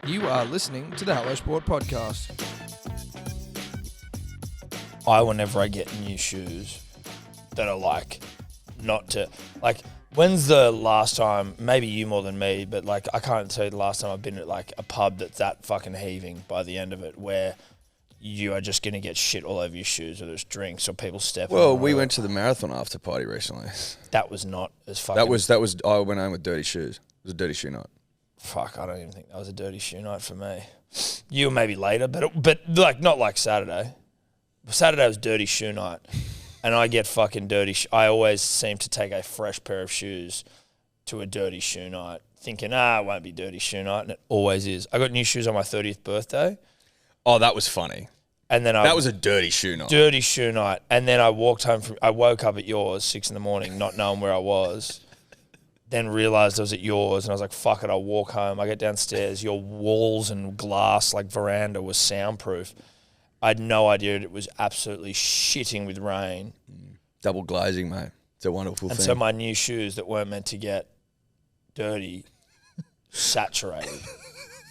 You are listening to the Hello Sport Podcast. Whenever I get new shoes that are like, not to, like, when's the last time, maybe you more than me, but like, I can't tell you the last time I've been at like a pub that's that fucking heaving by the end of it, where you are just going to get shit all over your shoes, whether it's drinks or people stepping. Well, we went to the marathon after party recently. That was not as fucking... That was. I went home with dirty shoes. It was a dirty shoe night. Fuck, I don't even think that was a dirty shoe night for me. You maybe later, but like, not like Saturday. Saturday was dirty shoe night, and I get fucking dirty. I always seem to take a fresh pair of shoes to a dirty shoe night, thinking, it won't be dirty shoe night, and it always is. I got new shoes on my 30th birthday. Oh, that was funny. And then that was a dirty shoe night. Dirty shoe night, and then I woke up at yours 6 a.m, not knowing where I was. Then realised I was at yours, and I was like, fuck it, I'll walk home. I get downstairs, your walls and glass, like veranda, was soundproof. I had no idea it was absolutely shitting with rain. Double glazing, mate. It's a wonderful thing. And so my new shoes that weren't meant to get dirty, saturated.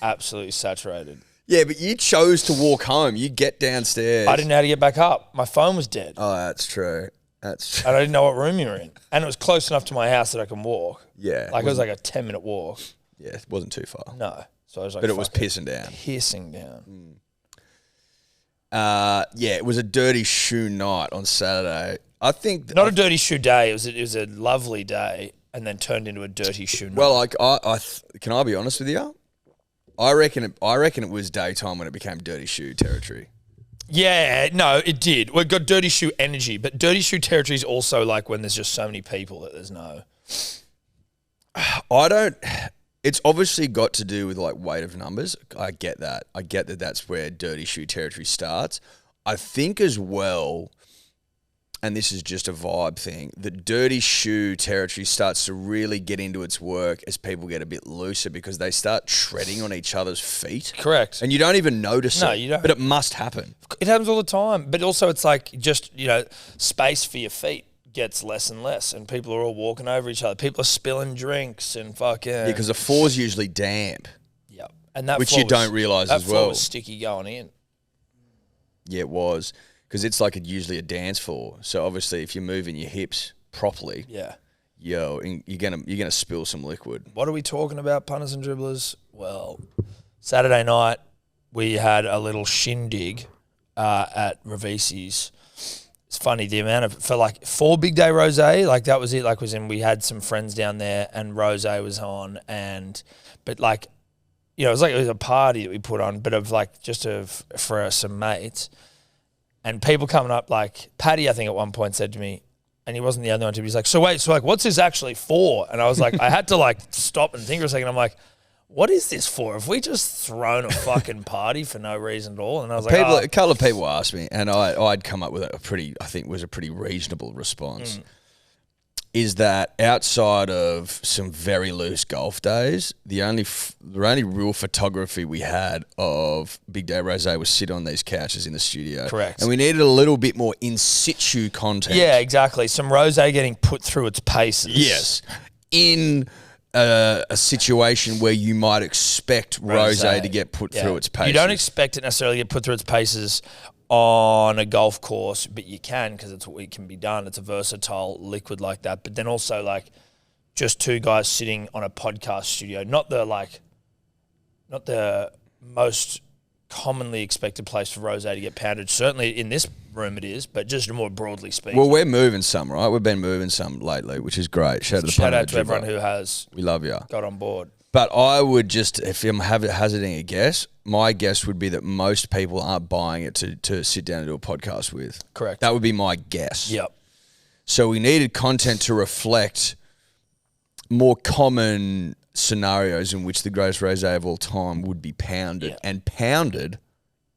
Absolutely saturated. Yeah, but you chose to walk home. You get downstairs. I didn't know how to get back up. My phone was dead. Oh, that's true. That's true. And I didn't know what room you were in. And it was close enough to my house that I can walk. Yeah. Like, it was like a 10-minute walk. Yeah, it wasn't too far. No. So I was like, but it was pissing down. Pissing down. Yeah, it was a dirty shoe night on Saturday. I think... Not a dirty shoe day. It was a lovely day, and then turned into a dirty shoe night. Well, like, can I be honest with you? I reckon it was daytime when it became dirty shoe territory. Yeah, no, it did. We've got dirty shoe energy, but dirty shoe territory is also like when there's just so many people that there's no... It's obviously got to do with like weight of numbers. I get that. I get that that's where dirty shoe territory starts. I think as well, and this is just a vibe thing, the dirty shoe territory starts to really get into its work as people get a bit looser because they start treading on each other's feet. Correct. And you don't even notice it. No, you don't. But it must happen. It happens all the time. But also it's like just, space for your feet gets less and less, and people are all walking over each other. People are spilling drinks and fucking... Yeah, because the floor's usually damp. Yep. And that which you don't realise as well. That floor was sticky going in. Yeah, it was. Because it's like usually a dance floor. So obviously if you're moving your hips properly, you're gonna spill some liquid. What are we talking about, punters and dribblers? Well, Saturday night we had a little shindig at Ravisi's. It's funny, the amount of, for like 4 big day rosé, like that was it, like we had some friends down there and rosé was on, but like, it was a party that we put on, but for some mates. And people coming up, like Paddy, I think at one point said to me, and he wasn't the only one to be, he's like, so what's this actually for? And I was like, I had to like stop and think for a second. I'm like, what is this for? Have we just thrown a fucking party for no reason at all? And I was like, a couple of people asked me, and I'd come up with a pretty reasonable response. Is that outside of some very loose golf days, the only real photography we had of Big Day Rosé was sit on these couches in the studio. Correct. And we needed a little bit more in situ content. Yeah, exactly. Some rosé getting put through its paces. Yes. In a situation where you might expect rosé to get put through its paces. You don't expect it necessarily to get put through its paces on a golf course, but you can, because it can be done. It's a versatile liquid like that. But then also like just two guys sitting on a podcast studio, not the most commonly expected place for rosé to get pounded. Certainly in this room it is, but just more broadly speaking. Well, we're moving some, right? We've been moving some lately, which is great. Shout out to everyone who has. We love you. Got on board. But I would just, if I'm hazarding a guess, my guess would be that most people aren't buying it to sit down and do a podcast with. Correct. That would be my guess. Yep. So we needed content to reflect more common scenarios in which the greatest rosé of all time would be pounded. Yeah. And pounded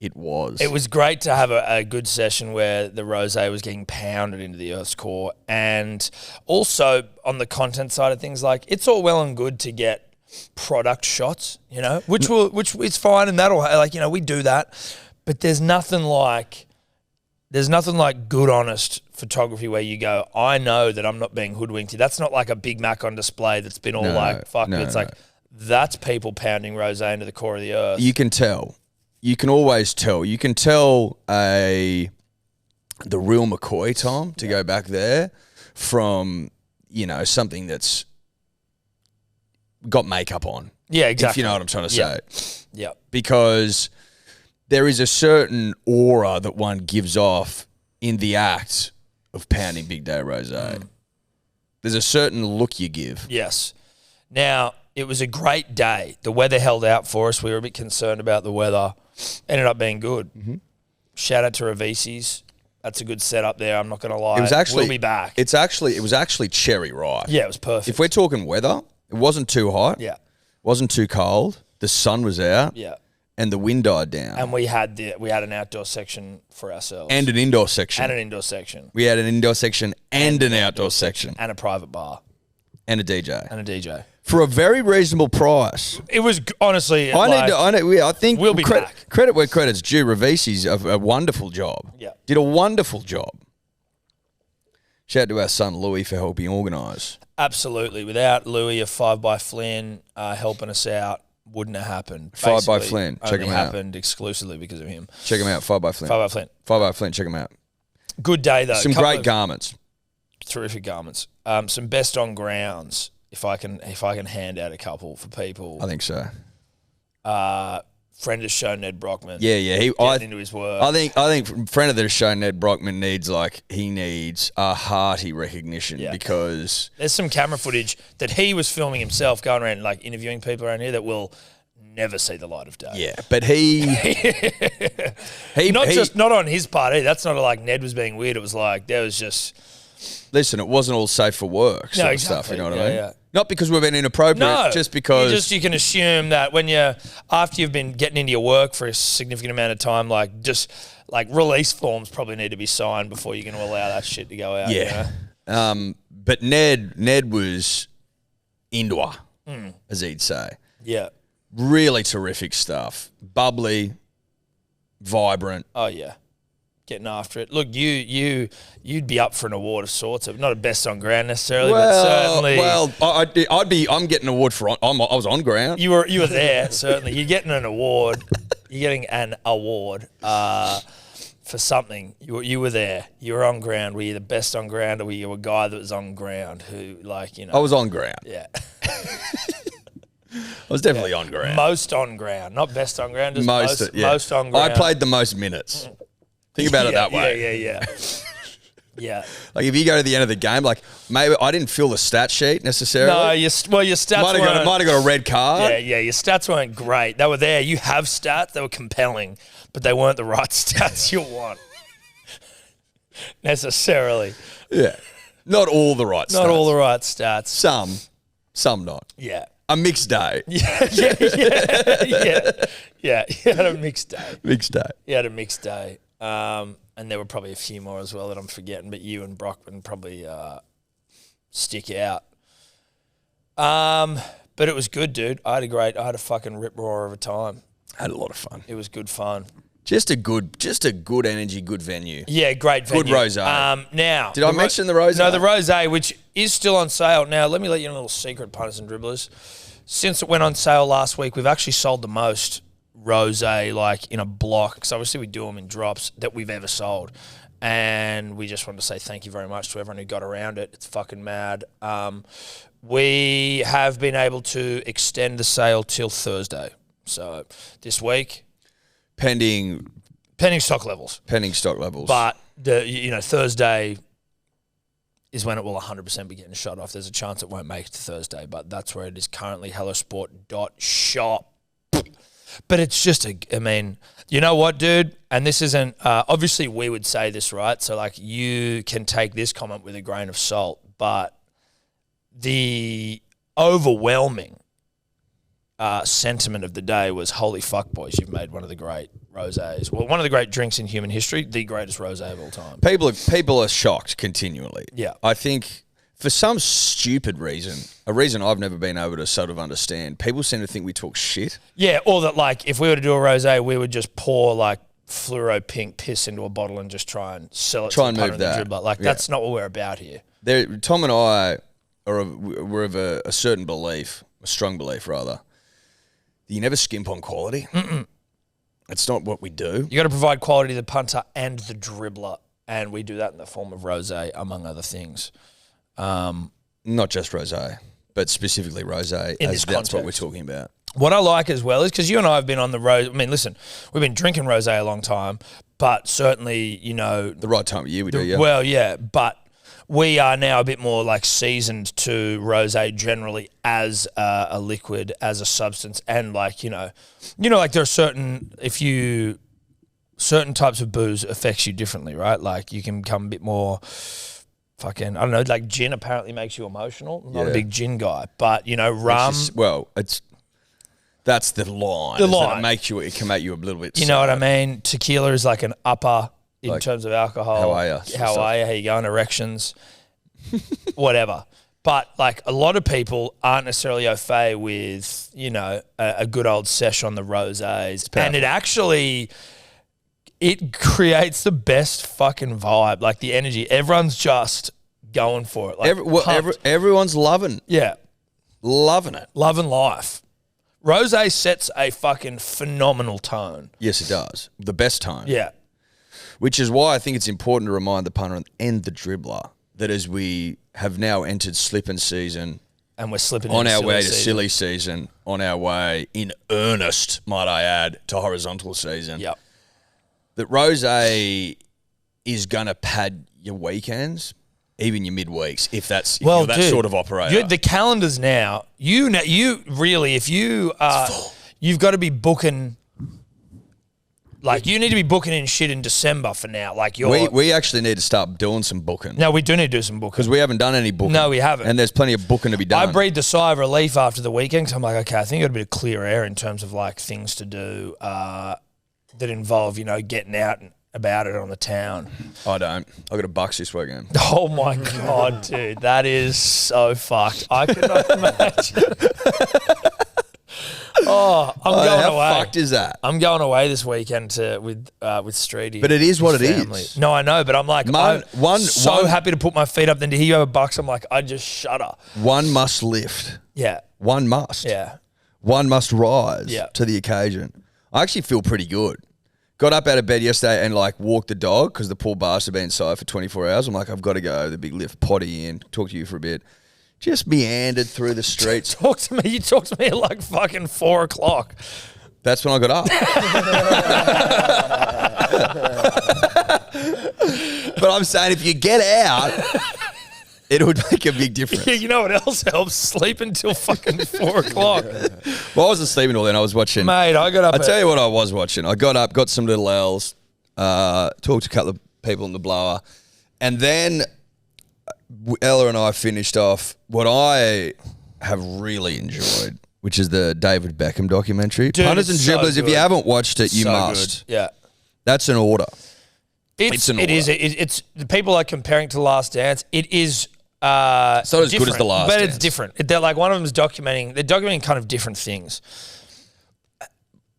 it was. It was great to have a good session where the rosé was getting pounded into the Earth's core. And also on the content side of things, like it's all well and good to get product shots, which is fine, and that'll we do that, but there's nothing like good honest photography where you go, I know that I'm not being hoodwinked. That's not like a Big Mac on display that's been all fuck. It's like that's people pounding rosé into the core of the earth. You can tell. You can always tell. You can tell the real McCoy, Tom, to go back there from, something that's got makeup on. Yeah, exactly. If you know what I'm trying to say. Yeah. Because there is a certain aura that one gives off in the act of pounding Big Day Rosé. There's a certain look you give. Yes. Now, it was a great day. The weather held out for us. We were a bit concerned about the weather. Ended up being good. Mm-hmm. Shout out to Ravisi's. That's a good setup there. I'm not going to lie. It was actually, we'll be back. It was actually cherry ripe. Yeah, it was perfect. If we're talking weather, it wasn't too hot. Yeah. Wasn't too cold. The sun was out. Yeah. And the wind died down. And we had an outdoor section for ourselves. And an indoor section. We had an indoor section and an outdoor section. And a private bar. And a DJ. For a very reasonable price. It was honestly. I think we'll be back. Credit where credit's due. Ravisi's a wonderful job. Yeah. Did a wonderful job. Shout out to our son Louis for helping organise. Absolutely. Without Louis of 5 by Flynn helping us out, wouldn't have happened. 5 by Flynn. Check him out. Happened exclusively because of him. Check him out. 5 by Flynn. 5 by Flynn. 5 by Flynn. Check him out. Good day though. Some great garments. Terrific garments. Some best on grounds. If I can hand out a couple for people. I think so. Friend of the show, Ned Brockman. Yeah. Getting into his work. I think friend of the show, Ned Brockman needs a hearty recognition because there's some camera footage that he was filming himself, going around like interviewing people around here that will never see the light of day. Yeah, but he not on his part either. That's not like Ned was being weird. It was like there was just. Listen, it wasn't all safe for work sort of stuff, you know what I mean? Yeah. Not because we've been inappropriate, just because... You can assume that after you've been getting into your work for a significant amount of time, release forms probably need to be signed before you're going to allow that shit to go out. Yeah. You know? But Ned was indoor, as he'd say. Yeah. Really terrific stuff. Bubbly, vibrant. Oh, yeah. Getting after it. Look, you'd be up for an award of sorts. Not a best on ground necessarily, but certainly. Well, I'm getting an award for. I was on ground. You were there certainly. You're getting an award. You're getting an award for something. You were there. You were on ground. Were you the best on ground, or were you a guy that was on ground who I was on ground. Yeah. I was definitely on ground. Most on ground, not best on ground. Just most on ground. I played the most minutes. Think about it that way. Yeah. Yeah. Like if you go to the end of the game, maybe I didn't fill the stat sheet necessarily. No, your stats might have got a red card. Yeah. Your stats weren't great. They were there. You have stats. They were compelling, but they weren't the right stats you want necessarily. Yeah. Not all the right stats. Not all the right stats. Some not. Yeah. A mixed day. Yeah. You had a mixed day. You had a mixed day. And there were probably a few more as well that I'm forgetting, but you and Brockman probably stick out. But it was good, dude. I had a fucking rip roar of a time. Had a lot of fun. It was good fun. Just a good energy, good venue. Yeah, great venue. Good rosé. Now, did I mention the rosé? No, the rosé, which is still on sale. Now, let me let you know a little secret, punters and dribblers. Since it went on sale last week, we've actually sold the most rosé in a block, because obviously we do them in drops, that we've ever sold. And we just wanted to say thank you very much to everyone who got around it. It's fucking mad. We have been able to extend the sale till Thursday. So this week, pending stock levels. But Thursday is when it will 100% be getting shut off. There's a chance it won't make it to Thursday, but that's where it is currently, hellosport.shop. But it's just you know what, dude? And this isn't, obviously we would say this, right? So you can take this comment with a grain of salt, but the overwhelming sentiment of the day was, holy fuck, boys, you've made one of the great rosés. Well, one of the great drinks in human history, the greatest rosé of all time. People are shocked continually. Yeah. I think for some stupid reason, a reason I've never been able to sort of understand, people seem to think we talk shit. Yeah, or that if we were to do a rosé, we would just pour fluoro pink piss into a bottle and just try and sell it. Try and move that. That's not what we're about here. Tom and I we're of a certain belief a strong belief rather, that you never skimp on quality. It's not what we do. You got to provide quality to the punter and the dribbler, and we do that in the form of rosé, among other things. Not just rosé, but specifically rosé, as that's what we're talking about. What I like as well is, because you and I have been on the road, I mean, listen, we've been drinking rosé a long time, but certainly, you know... The right time of year we do, yeah. Well, yeah, but we are now a bit more like seasoned to rosé generally as a liquid, as a substance, and like, you know, like there are certain types of booze affects you differently, right? Like you can become a bit more... Fucking, I don't know, like gin apparently makes you emotional. I'm not a big gin guy, but, you know, rum... That's the line. It can make you a little bit... You know what I mean? Tequila is like an upper in terms of alcohol. How are you? How you going? Erections? Whatever. But, like, a lot of people aren't necessarily au fait with, you know, a good old sesh on the rosés. And it actually... It creates the best fucking vibe, like the energy. Everyone's just going for it. Like everyone's loving. Yeah. Loving it. Loving life. Rosé sets a fucking phenomenal tone. Yes, it does. The best tone. Yeah. Which is why I think it's important to remind the punter and the dribbler that as we have now entered slipping season... And we're slipping on our way to silly season, on our way in earnest, might I add, to horizontal season. Yep. That rosé is going to pad your weekends, even your midweeks, if you're that sort of operator. The calendars now, you really, if you you've got to be booking, like you need to be booking in shit in December for now. Like we actually need to start doing some booking. No, we do need to do some booking. Because we haven't done any booking. No, we haven't. And there's plenty of booking to be done. I breathed a sigh of relief after the weekend because I'm like, okay, I think I got a bit of clear air in terms of like things to do. That involve, you know, getting out and about it on the town. I don't. I got a Bucks this weekend. Oh my God, dude. That is so fucked. I could not imagine. I'm going away. How fucked is that? I'm going away this weekend with Streety. But it is what it family. is. No, I know, but I'm like, I'm so happy to put my feet up. Then to hear you have a Bucks, I'm like, I just shudder. One must lift. Yeah. One must. Yeah. One must rise Yeah. to the occasion. I actually feel pretty good. Got up out of bed yesterday and like walked the dog because the poor bastard had been inside for 24 hours. I'm like, I've got to go the big lift, potty in, talk to you for a bit. Just meandered through the streets. Talk to me. You talked to me at like fucking 4 o'clock. That's when I got up. But I'm saying if you get out, it would make a big difference. Yeah, you know what else helps? Sleep until fucking 4 o'clock. Well, I wasn't sleeping all then. I was watching. Mate, I got up. I'll tell you what I was watching. I got up, got some little L's, talked to a couple of people in the blower, and then Ella and I finished off what I have really enjoyed, which is the David Beckham documentary. Dude, Punters and Dribblers, if you haven't watched it, you must. Good. Yeah. That's an order. It's an order. It's the people are comparing to The Last Dance. It is... it's not as good as The Last Dance. But it's different. They're like, one of them is documenting kind of different things.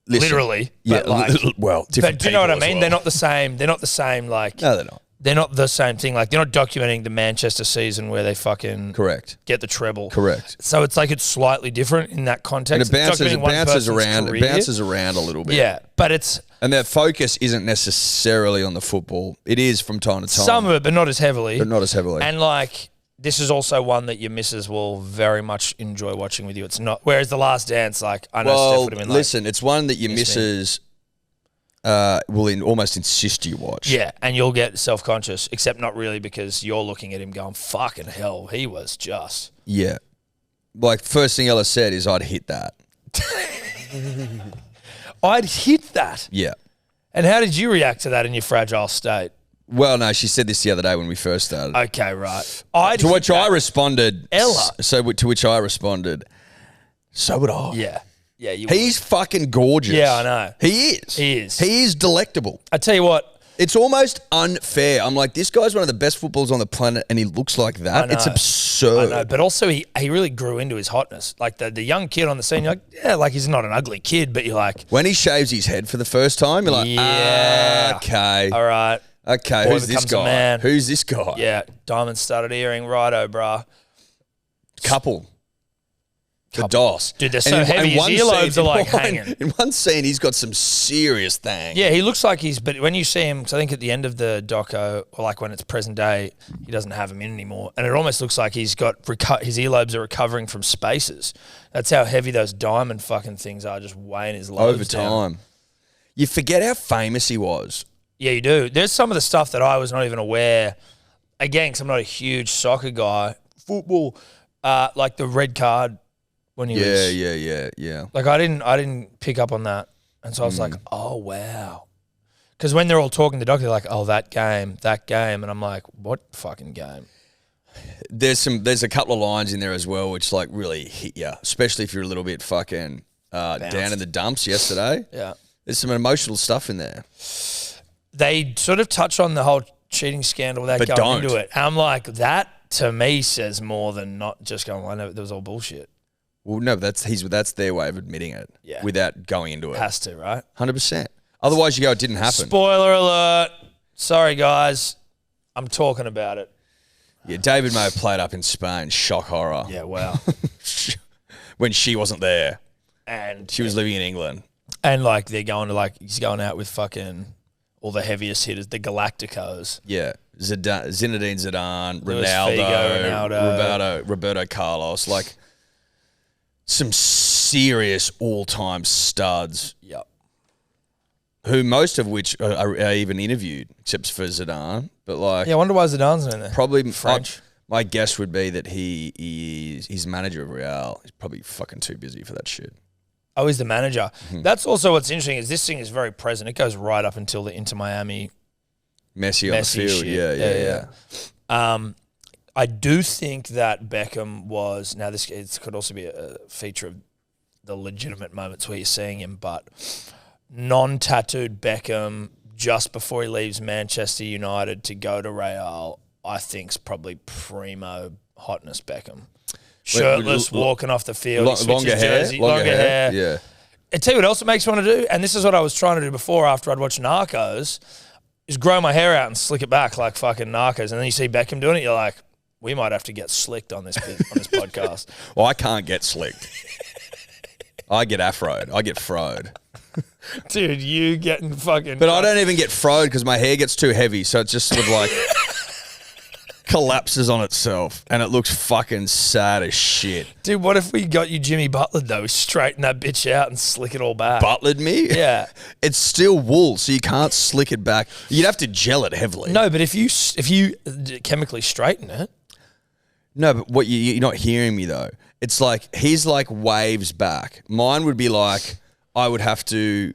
Listen, literally. Yeah, but like, well, different. But do you know what I mean? Well. They're not the same. They're not the same, like... No, they're not. They're not the same thing. Like, they're not documenting the Manchester season where they fucking... Correct. Get the treble. Correct. So it's like it's slightly different in that context. And it bounces around a little bit. Yeah, but it's... And their focus isn't necessarily on the football. It is from time to time. Some of it, but not as heavily. And like... This is also one that your missus will very much enjoy watching with you. It's not... Whereas The Last Dance, like, I know Steph would have been like... Listen, it's one that your missus will almost insist you watch. Yeah, and you'll get self-conscious, except not really because you're looking at him going, fucking hell, he was just... Yeah. Like, first thing Ella said is, I'd hit that. I'd hit that? Yeah. And how did you react to that in your fragile state? Well, no, she said this the other day when we first started. Okay, right. To which I responded... Ella. To which I responded, so would I. Yeah. Yeah, you He's fucking gorgeous. Yeah, I know. He is. He is delectable. I tell you what. It's almost unfair. I'm like, this guy's one of the best footballers on the planet and he looks like that. It's absurd. I know, but also he really grew into his hotness. Like the young kid on the scene, you're like, yeah, like he's not an ugly kid, but you're like... When he shaves his head for the first time, you're like, yeah, okay. All right. Okay, Boy who's this guy? Man. Who's this guy? Yeah, diamond-studded earring, righto, brah. Couple. for Dos. Dude, they're so heavy. His earlobes are like hanging. In one scene, he's got some serious thang. Yeah, he looks like but when you see him, because I think at the end of the doco, or like when it's present day, he doesn't have him in anymore. And it almost looks like he's got, his earlobes are recovering from spaces. That's how heavy those diamond fucking things are, just weighing his lobes over time. down. You forget how famous he was. Yeah, you do. There's some of the stuff that I was not even aware, again, because I'm not a huge soccer guy. Football, like the red card when he was... Yeah. Like I didn't pick up on that. And so I was like, oh, wow. Because when they're all talking to the doctor, they're like, oh, that game. And I'm like, what fucking game? There's a couple of lines in there as well which like really hit you, especially if you're a little bit fucking down in the dumps yesterday. Yeah. There's some emotional stuff in there. They sort of touch on the whole cheating scandal without going into it. And I'm like, that to me says more than not just going, I know that was all bullshit. Well, no, that's their way of admitting it without going into it. Has to, right? 100%. Otherwise, you go, it didn't happen. Spoiler alert. Sorry, guys. I'm talking about it. Yeah, David may have played up in Spain. Shock horror. Yeah, wow. When she wasn't there. And she was living in England. And like he's going out with fucking all the heaviest hitters, the Galacticos. Yeah. Zinedine Zidane, Ronaldo, Roberto Carlos, like some serious all-time studs. Yep. Who most of which are even interviewed, except for Zidane. But like, yeah, I wonder why Zidane's not in there. Probably French. My guess would be that he's manager of Real. He's probably fucking too busy for that shit. Oh, he's the manager. Mm-hmm. That's also what's interesting is this thing is very present. It goes right up until the Inter Miami Messi on the field. Yeah. I do think that Beckham was, now this could also be a feature of the legitimate moments where you're seeing him, but non-tattooed Beckham just before he leaves Manchester United to go to Real, I think's probably primo hotness Beckham. Shirtless, walking off the field, longer hair. Yeah. I tell you what else it makes me want to do, and this is what I was trying to do before after I'd watched Narcos, is grow my hair out and slick it back like fucking Narcos, and then you see Beckham doing it, you're like, we might have to get slicked on this podcast. Well, I can't get slicked. I get afroed. I get froed. Dude, you getting fucking... But I don't even get froed because my hair gets too heavy, so it's just sort of like... collapses on itself and it looks fucking sad as shit. Dude, what if we got you Jimmy Butlered though? Straighten that bitch out and slick it all back. Butlered me? Yeah. It's still wool, so you can't slick it back. You'd have to gel it heavily. No, but if you chemically straighten it. No, but what you're not hearing me though. It's like his like waves back. Mine would be like you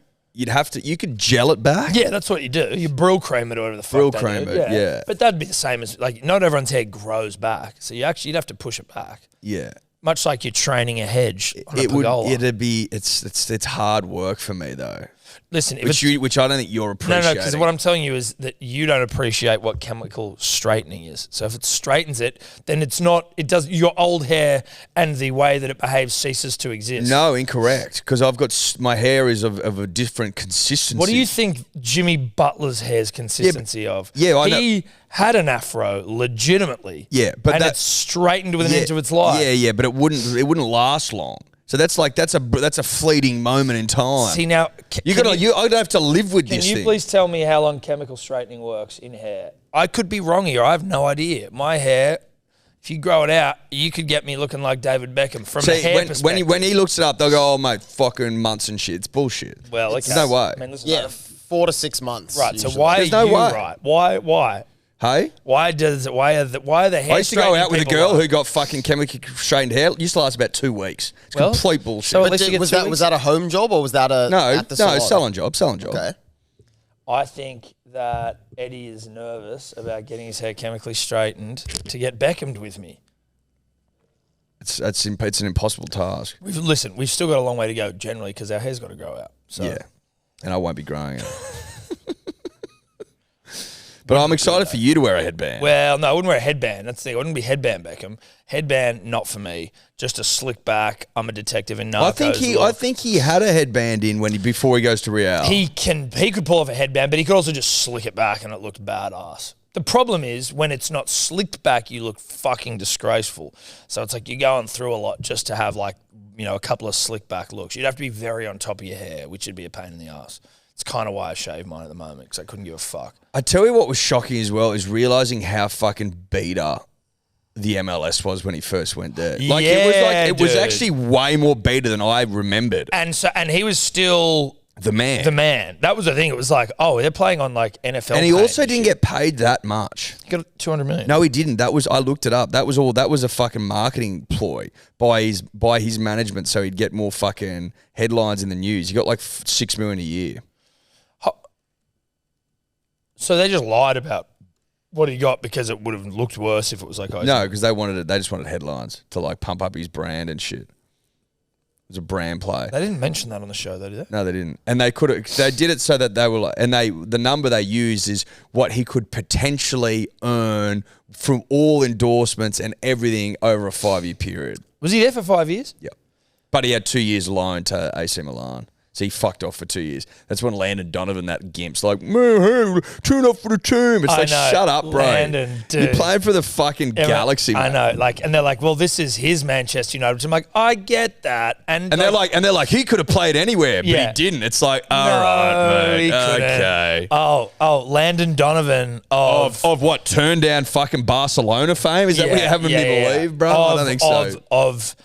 could gel it back. Yeah, that's what you do. You brill cream it or whatever the fuck. Brill cream it, yeah. But that'd be the same as, like, not everyone's hair grows back. So you'd have to push it back. Yeah. Much like you're training a hedge on a pergola. It's hard work for me though. Listen, which I don't think you're appreciating. No, because what I'm telling you is that you don't appreciate what chemical straightening is. So if it straightens it, then your old hair and the way that it behaves ceases to exist. No, incorrect. Because my hair is of a different consistency. What do you think Jimmy Butler's hair's consistency of? Yeah, I know. He had an afro legitimately. Yeah, but it's straightened with an inch of its life. Yeah, but it wouldn't last long. So that's a fleeting moment in time. See now, I'd have to live with this thing. Can you please tell me how long chemical straightening works in hair? I could be wrong here. I have no idea. My hair, if you grow it out, you could get me looking like David Beckham from a hair perspective. When he looks it up, they'll go, "Oh mate, fucking months and shit. It's bullshit." Well, there's no way. I mean, yeah, 4 to 6 months. Right. Usually. So why There's are no you way. right? Why? Hey? Why are the hair? I used to go out with a girl right? who got fucking chemically straightened hair. It used to last about 2 weeks. It's complete bullshit. So But was that a home job or was that at the salon? selling job. Okay. I think that Eddie is nervous about getting his hair chemically straightened to get Beckham'd with me. It's an impossible task. We've still got a long way to go generally because our hair's got to grow out. So. Yeah, and I won't be growing it. But I'm excited for you to wear a headband. Well, no, I wouldn't wear a headband. That's the thing. I wouldn't be headband Beckham. Headband, not for me. Just a slick back. I'm a detective in Narcos. I think he had a headband in before he goes to Real. He could pull off a headband, but he could also just slick it back and it looked badass. The problem is when it's not slicked back, you look fucking disgraceful. So it's like you're going through a lot just to have like, a couple of slick back looks. You'd have to be very on top of your hair, which would be a pain in the ass. It's kind of why I shave mine at the moment because I couldn't give a fuck. I tell you what was shocking as well is realizing how fucking beta the MLS was when he first went there. It was actually way more beta than I remembered. And he was still the man. That was the thing. It was like, oh, they're playing on like NFL. And he also didn't get paid that much. He got $200 million. No, he didn't. I looked it up. That was a fucking marketing ploy by his management, so he'd get more fucking headlines in the news. He got like $6 million a year. So they just lied about what he got because it would have looked worse if it was like no, because they just wanted headlines to like pump up his brand and shit. It was a brand play. They didn't mention that on the show, though, did they? No, they didn't. And they did it so that they were like, and the number they used is what he could potentially earn from all endorsements and everything over a 5-year period. Was he there for 5 years? Yep. But he had 2 years loan to AC Milan. So he fucked off for 2 years. That's when Landon Donovan, that gimp's like, man, hey, tune up for the team. It's like, shut up, bro. Landon, dude. You're playing for the fucking Galaxy, man. I know. And they're like, well, this is his Manchester United. I'm like, I get that. And they're like, he could have played anywhere, but he didn't. It's like, all right, mate. Okay. Oh, Landon Donovan of what? Turn down fucking Barcelona fame? Is that what you're having me believe, bro? I don't think so. Of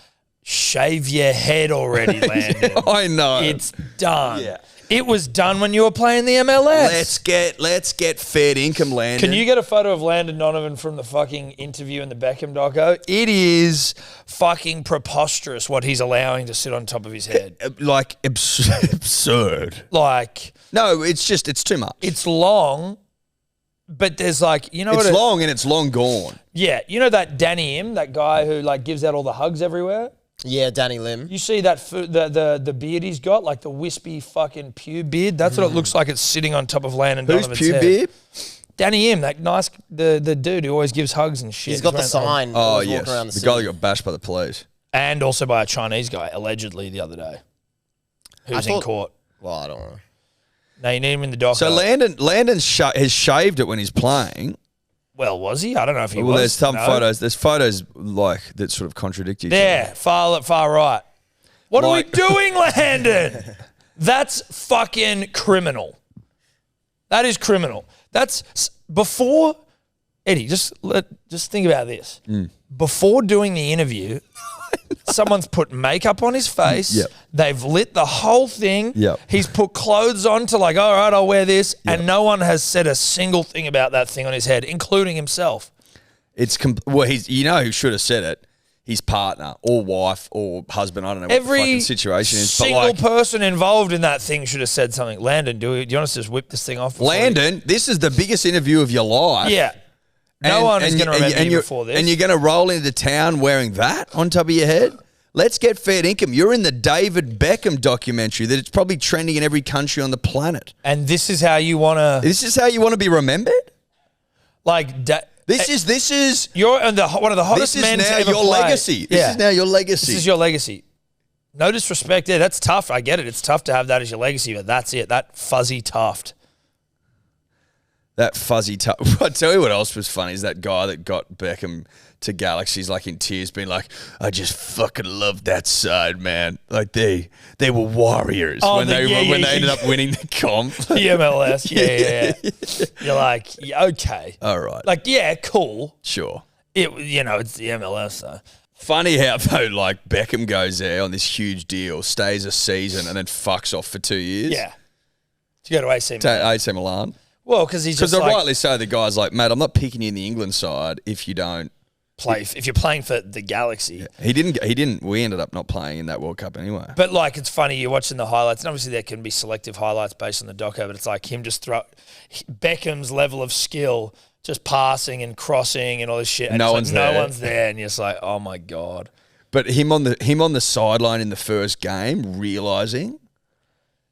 shave your head already, Landon. I know. It's done. Yeah. It was done when you were playing the MLS. Let's get fair income, Landon. Can you get a photo of Landon Donovan from the fucking interview in the Beckham doco? It is fucking preposterous what he's allowing to sit on top of his head. Like absurd. Like no, it's too much. It's long. But there's like, it's long and it's long gone. Yeah. You know that Danny Im, that guy who like gives out all the hugs everywhere? Yeah, Danny Lim. You see that the beard he's got, like the wispy fucking pube beard? That's what it looks like. It's sitting on top of Landon Donovan's head. Who's pube beard? Danny Im, that nice, the dude who always gives hugs and shit. He's got the sign. Oh, yes. The guy that got bashed by the police. And also by a Chinese guy, allegedly, the other day. Who's in court. Well, I don't know. No, you need him in the dock. So Landon has shaved it when he's playing. Well, was he? I don't know if he was. Well, there's some photos. There's photos like that sort of contradict each other. There, far right. What are we doing, Landon? That's fucking criminal. That is criminal. That's before Eddie. Just think about this. Before doing the interview, someone's put makeup on his face. Yep. They've lit the whole thing. Yep. He's put clothes on to like, all right, I'll wear this. Yep. And no one has said a single thing about that thing on his head, including himself. He's who should have said it? His partner or wife or husband. I don't know what the fucking situation is. Single person involved in that thing should have said something. Landon, do you want us to just whip this thing off? Landon, this is the biggest interview of your life. Yeah. No one is going to remember you before this. And you're going to roll into town wearing that on top of your head? Let's get fair income. You're in the David Beckham documentary that it's probably trending in every country on the planet. And this is how you want to... This is how you want to be remembered? Like... This is... You're one of the hottest men to ever play. This is now your legacy. This is now your legacy. This is your legacy. No disrespect there. That's tough. I get it. It's tough to have that as your legacy, but that's it. That fuzzy tuft. That fuzzy tuft. I tell you what else was funny is that guy that got Beckham to Galaxy's like in tears being like, I just fucking love that side, man. Like they were warriors when they ended up winning the comp. The MLS. Yeah. You're like, okay. All right. Like, yeah, cool. Sure. It's the MLS though. Funny how though, like Beckham goes there on this huge deal, stays a season, and then fucks off for 2 years. Yeah. To go to AC Milan. AC Milan. Well, because he's just rightly so, the guy's like, mate, I'm not picking you in the England side if you don't play. If you're playing for the Galaxy. Yeah. He didn't. We ended up not playing in that World Cup anyway. But like, it's funny, you're watching the highlights, and obviously there can be selective highlights based on the doco, but it's like him just Beckham's level of skill, just passing and crossing and all this shit. And no one's there, and you're just like, oh my God. But him on the sideline in the first game, realising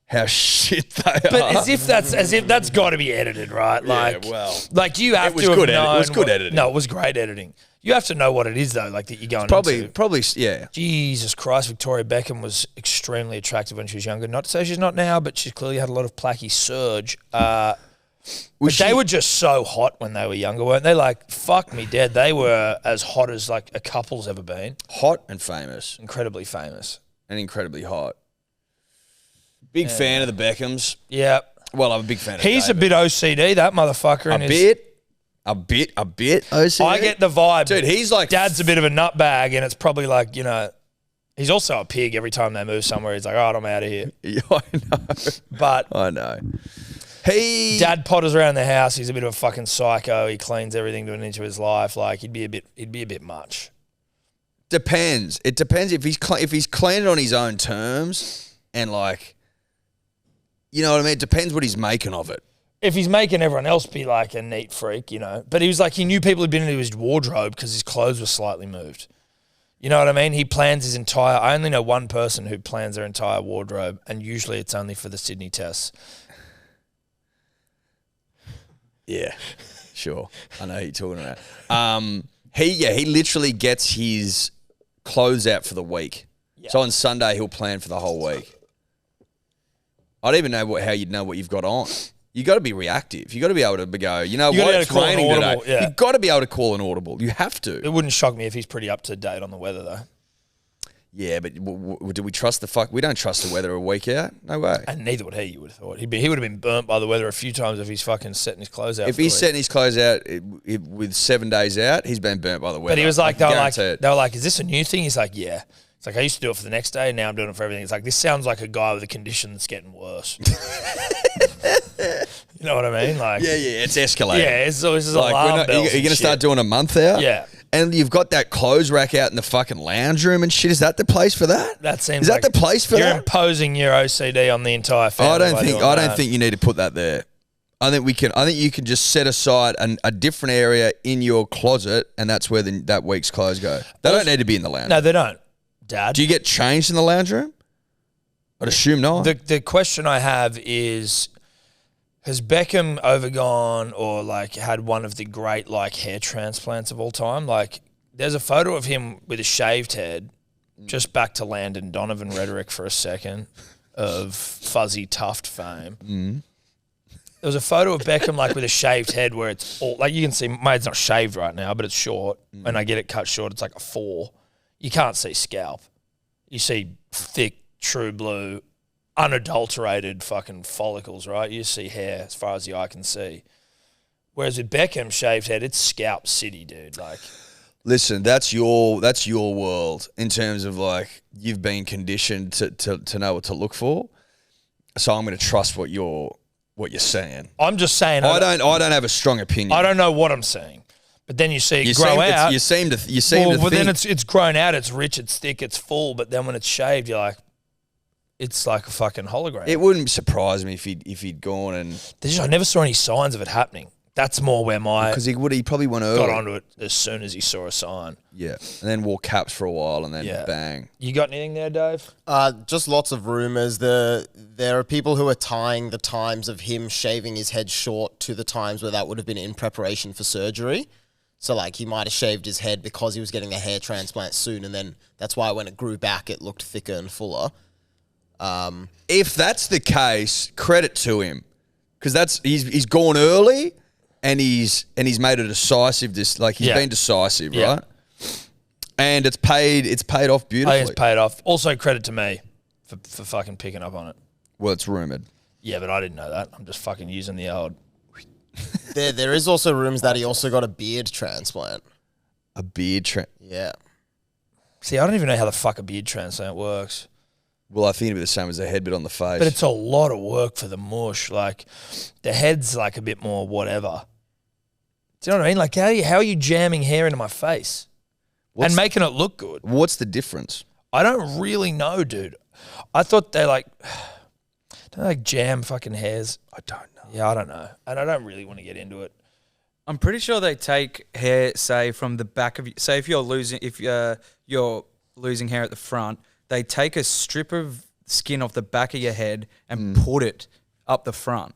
how shit they are. But as if that's got to be edited, right? Like, yeah, well, like you have to have known. It was good editing. No, it was great editing. You have to know what it is though, like that you're going into. Probably, yeah. Jesus Christ, Victoria Beckham was extremely attractive when she was younger. Not to say she's not now, but she's clearly had a lot of placky surge. But they were just so hot when they were younger, weren't they? Like, fuck me dead. They were as hot as, like, a couple's ever been. Hot and famous. Incredibly famous. And incredibly hot. Big fan of the Beckhams. Yeah. Well, I'm a big fan of He's David. a bit OCD, that motherfucker. A bit OCD. I get the vibe. Dude, he's like... Dad's a bit of a nutbag, and it's probably like, you know... He's also a pig every time they move somewhere. He's like, oh, I'm out of here. Yeah, I know. But... I know. Dad potters around the house. He's a bit of a fucking psycho. He cleans everything into his life. Like, he'd be a bit much. Depends. It depends if he's cleaning on his own terms and, like... You know what I mean? It depends what he's making of it. If he's making everyone else be like a neat freak, you know. But he was like, he knew people had been into his wardrobe because his clothes were slightly moved. You know what I mean? He plans his entire... I only know one person who plans their entire wardrobe, and usually it's only for the Sydney tests. Yeah, sure. I know who you're talking about. He literally gets his clothes out for the week. Yeah. So on Sunday, he'll plan for the whole week. I don't even know how you'd know what you've got on. You got to be reactive. You got to be able to go, you know what, it's raining today. Yeah. You've got to be able to call an audible. You have to. It wouldn't shock me if he's pretty up to date on the weather, though. Yeah, but do we trust the fuck? We don't trust the weather a week out. No way. And neither would he. You would have thought he would have been burnt by the weather a few times if he's fucking setting his clothes out. If he's setting his clothes out with 7 days out, he's been burnt by the weather. But he was like, they were like, is this a new thing? He's like, yeah. It's like, I used to do it for the next day, now I'm doing it for everything. It's like, this sounds like a guy with a condition that's getting worse. You know what I mean? Like, yeah, it's escalating. Yeah, it's always like, alarm bells. You're going to start doing a month out? Yeah. And you've got that clothes rack out in the fucking lounge room and shit. Is that the place for that? That seems Is that the place for you're that? You're imposing your OCD on the entire family. I don't think you need to put that there. I think you can just set aside a different area in your closet, and that's where that week's clothes go. They don't need to be in the lounge. No, they don't. Dad. Do you get changed in the lounge room? I'd assume not. The question I have is, has Beckham overgone or like had one of the great like hair transplants of all time? Like, there's a photo of him with a shaved head, just back to Landon Donovan rhetoric for a second, of fuzzy tuft fame. Mm. There was a photo of Beckham like with a shaved head where it's all, like, you can see my head's not shaved right now, but it's short. When I get it cut short, it's like a 4. You can't see scalp. You see thick, true blue, unadulterated fucking follicles, right? You see hair as far as the eye can see. Whereas with Beckham shaved head, it's scalp city, dude. Like, listen, that's your world in terms of like you've been conditioned to know what to look for. So I'm going to trust what you're saying. I'm just saying. I don't have a strong opinion. I don't know what I'm saying. But then you see it grow out. You seem to think. Then it's grown out. It's rich. It's thick. It's full. But then when it's shaved, you're like, it's like a fucking hologram. It wouldn't surprise me if he'd gone and. I never saw any signs of it happening. That's more where because he probably went early. Got onto it as soon as he saw a sign. Yeah, and then wore caps for a while, and then bang. You got anything there, Dave? Just lots of rumors. There are people who are tying the times of him shaving his head short to the times where that would have been in preparation for surgery. So, like, he might have shaved his head because he was getting a hair transplant soon, and then that's why when it grew back, it looked thicker and fuller. If that's the case, credit to him, because he's gone early, and he's made a decisive. He's been decisive, right? And it's paid off beautifully. I think it's paid off. Also, credit to me for fucking picking up on it. Well, it's rumored. Yeah, but I didn't know that. I'm just fucking using the old. There is also rumors that he also got a beard transplant. A beard transplant? Yeah. See, I don't even know how the fuck a beard transplant works. Well, I think it'd be the same as a head bit on the face. But it's a lot of work for the mush. Like, the head's like a bit more whatever. Do you know what I mean? Like, how are you jamming hair into my face and making it look good? What's the difference? I don't really know, dude. I thought don't they jam fucking hairs? I don't know. Yeah, I don't know. And I don't really want to get into it. I'm pretty sure they take hair, say, from the back of you. Say if you're losing hair at the front, they take a strip of skin off the back of your head and put it up the front.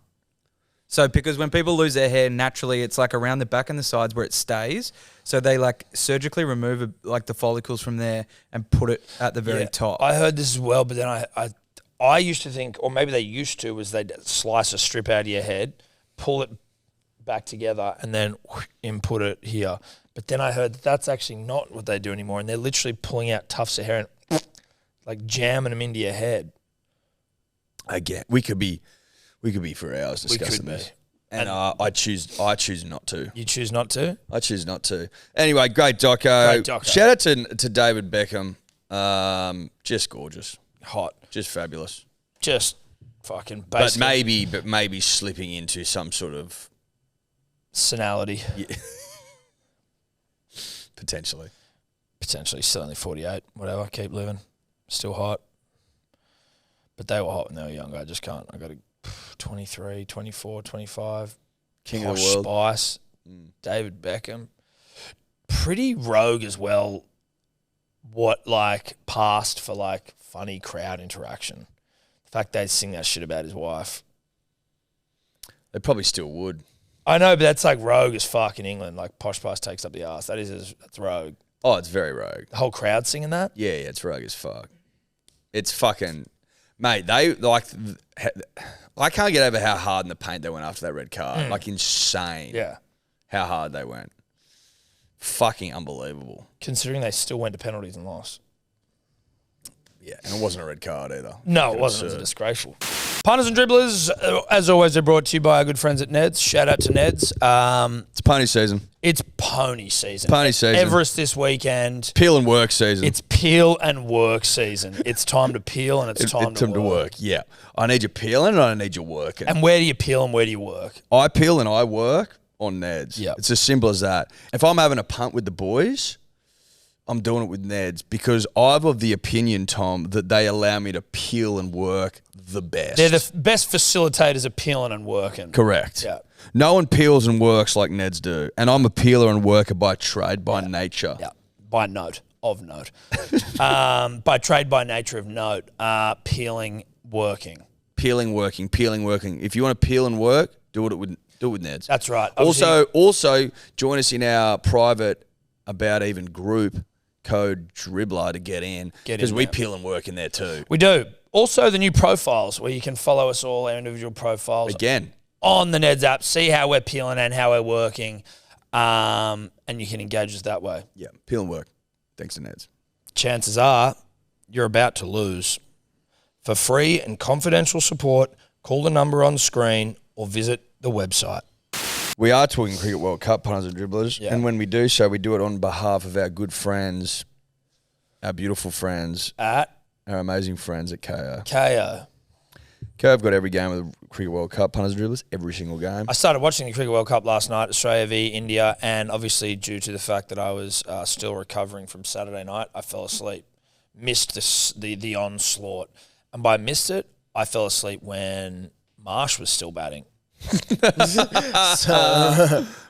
So because when people lose their hair, naturally it's like around the back and the sides where it stays. So they like surgically remove like the follicles from there and put it at the very top. I heard this as well, but then I used to think, or maybe they used to, was they'd slice a strip out of your head, pull it back together and then input it here. But then I heard that's actually not what they do anymore, and they're literally pulling out tufts of hair and like jamming them into your head. Again, we could be for hours discussing this. And I choose not to. You choose not to? I choose not to. Anyway, great doco. Shout out to David Beckham. Just gorgeous. Hot. Just fabulous. Just fucking basic. But maybe slipping into some sort of senility. Yeah. Potentially. Still only 48. Whatever. Keep living. Still hot. But they were hot when they were younger. I just can't. I got a 23, 24, 25. King of the world. Spice. David Beckham. Pretty rogue as well. What, like, passed for, like, funny crowd interaction. The fact they'd sing that shit about his wife. They probably still would. I know, but that's like rogue as fuck in England. Like, Posh Spice takes up the arse. That's rogue. Oh, it's very rogue. The whole crowd singing that? Yeah, it's rogue as fuck. It's fucking... Mate, they, like... I can't get over how hard in the paint they went after that red card. Like, insane. Yeah. How hard they went. Fucking unbelievable. Considering they still went to penalties and lost. Yeah, and it wasn't a red card either. No, it wasn't. It was disgraceful. Punters and dribblers, as always, they're brought to you by our good friends at Ned's. Shout out to Ned's. It's pony season. It's pony season. Pony season. Everest this weekend. Peel and work season. It's peel and work season. It's time to peel and it's time to work. Yeah. I need you peeling and I need you working. And where do you peel and where do you work? I peel and I work on Ned's. Yeah. It's as simple as that. If I'm having a punt with the boys, I'm doing it with Ned's because I'm of the opinion, Tom, that they allow me to peel and work the best. They're the best facilitators of peeling and working. Correct. Yeah. No one peels and works like Ned's do. And I'm a peeler and worker by trade, by nature. Yeah. By note. Of note. By trade, by nature of note. Peeling, working. Peeling, working. If you want to peel and work, do it with Ned's. That's right. Also, join us in our private About Even group. Code Dribbler to get in because we peel and work in there too. We do. Also, the new profiles where you can follow us all, our individual profiles. Again. On the Ned's app, see how we're peeling and how we're working, and you can engage us that way. Yeah, peel and work. Thanks to Ned's. Chances are you're about to lose. For free and confidential support, call the number on screen or visit the website. We are talking Cricket World Cup, punters and dribblers. Yeah. And when we do so, we do it on behalf of our good friends, our beautiful friends, At our amazing friends at KO. KO. KO have got every game of the Cricket World Cup, punters and dribblers, every single game. I started watching the Cricket World Cup last night, Australia v India, and obviously due to the fact that I was still recovering from Saturday night, I fell asleep. Missed the onslaught. And by missed it, I fell asleep when Marsh was still batting.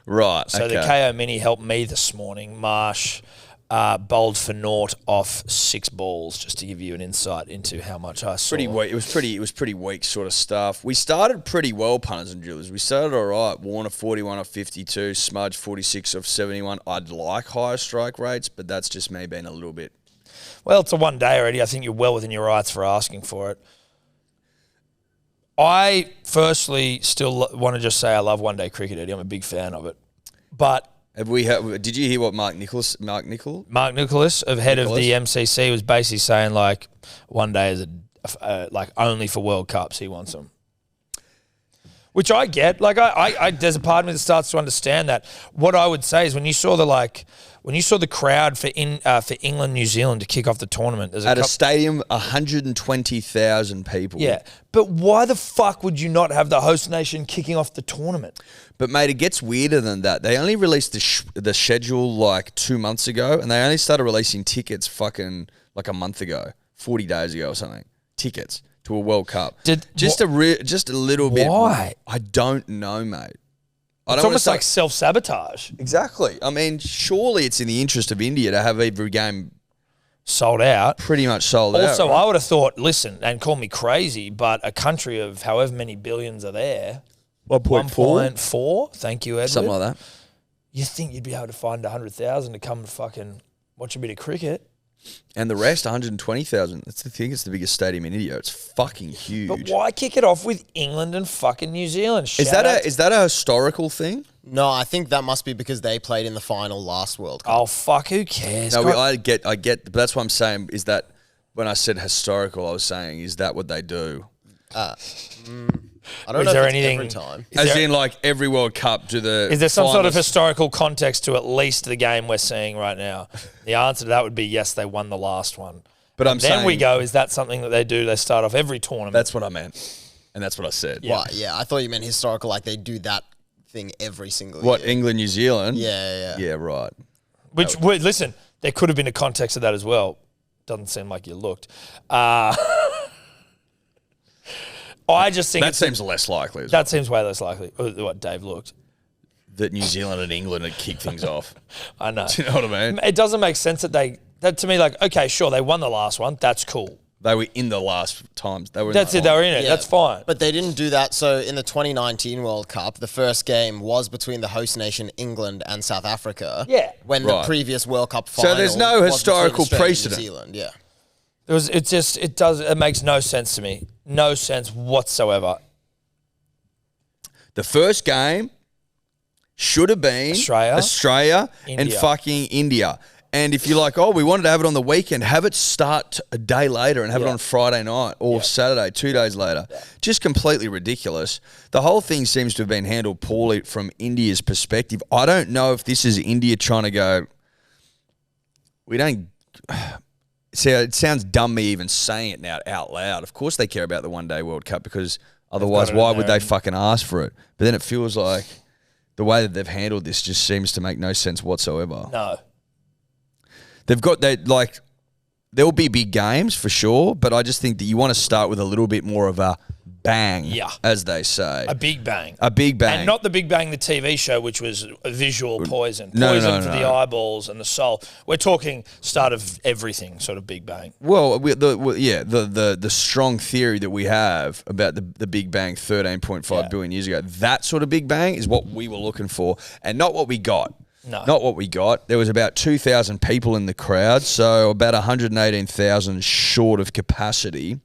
Right. So the KO Mini helped me this morning. Marsh bowled for naught off 6 balls, just to give you an insight into how much I saw. Pretty weak. It was pretty weak sort of stuff. We started pretty well, punters and drillers. We started all right. Warner 41 off 52, Smudge 46 off 71. I'd like higher strike rates, but that's just me being a little bit. Well, it's a one day already. I think you're well within your rights for asking for it. I firstly still want to just say I love one day cricket, Eddie. I'm a big fan of it. But did you hear what Mark Nicholas of head of the MCC was basically saying like one day is like only for World Cups he wants them. Which I get. Like I there's a part of me that starts to understand that. What I would say is when you saw the crowd for England, New Zealand to kick off the tournament. A stadium, 120,000 people. Yeah, but why the fuck would you not have the host nation kicking off the tournament? But, mate, it gets weirder than that. They only released the schedule like 2 months ago, and they only started releasing tickets fucking like a month ago, 40 days ago or something. Tickets to a World Cup. Just a little bit. Why? I don't know, mate. It's almost like self-sabotage. Exactly. I mean, surely it's in the interest of India to have every game sold out. Pretty much sold out. Also, right? I would have thought, listen, and call me crazy, but a country of however many billions are there, 1.4, thank you, Edward. Something like that. You think you'd be able to find 100,000 to come and fucking watch a bit of cricket. And the rest, 120,000. That's the thing. It's the biggest stadium in India. It's fucking huge. But why kick it off with England and fucking New Zealand? Is that a historical thing? No, I think that must be because they played in the final last World Cup. Oh, fuck, who cares? No, I get, but that's what I'm saying is that when I said historical, I was saying, is that what they do? I don't know there if it's anything- every time. As in, like, every World Cup to the Is there some sort of finals? historical context to at least the game we're seeing right now? The answer to that would be yes, they won the last one. But I'm Then saying we go, is that something that they do? They start off every tournament. that's what I meant, and that's what I said. Yeah. What? Yeah, I thought you meant historical, like they do that thing every single What, year. England, New Zealand? Yeah. Right. Which, listen, there could have been a context of that as well. Doesn't seem like you looked. I just think That seems less likely. that seems way less likely. What Dave looked. That New Zealand and England would kick things off. I know. Do you know what I mean? It doesn't make sense that to me, like, okay, sure, they won the last one. That's cool. They were in the last times. They were. That's it. They were in it. Yeah. That's fine. But they didn't do that. So in the 2019 World Cup, the first game was between the host nation England and South Africa. Yeah. When Right. the previous World Cup So final there's no was between historical Australia and precedent. New Zealand, yeah. It makes no sense to me. No sense whatsoever. The first game should have been Australia and India. fucking India. And if you're like, oh, we wanted to have it on the weekend, have it start a day later and have it on Friday night or Saturday, 2 days later. Just completely ridiculous. The whole thing seems to have been handled poorly from India's perspective. I don't know if this is India trying to go, we don't... See, it sounds dumb me even saying it now out loud. Of course they care about the one-day World Cup because otherwise it why in would there they fucking ask for it? But then it feels like the way that they've handled this just seems to make no sense whatsoever. No. They've got that, like, there'll be big games for sure, but I just think that you want to start with a little bit more of a bang, as they say. A big bang. A big bang. And not the Big Bang, the TV show, which was a visual poison. No, Poison for no. the eyeballs and the soul. We're talking start of everything, sort of Big Bang. Well, the strong theory that we have about the Big Bang 13.5 billion years ago, that sort of Big Bang is what we were looking for and not what we got. No. Not what we got. There was about 2,000 people in the crowd, so about 118,000 short of capacity.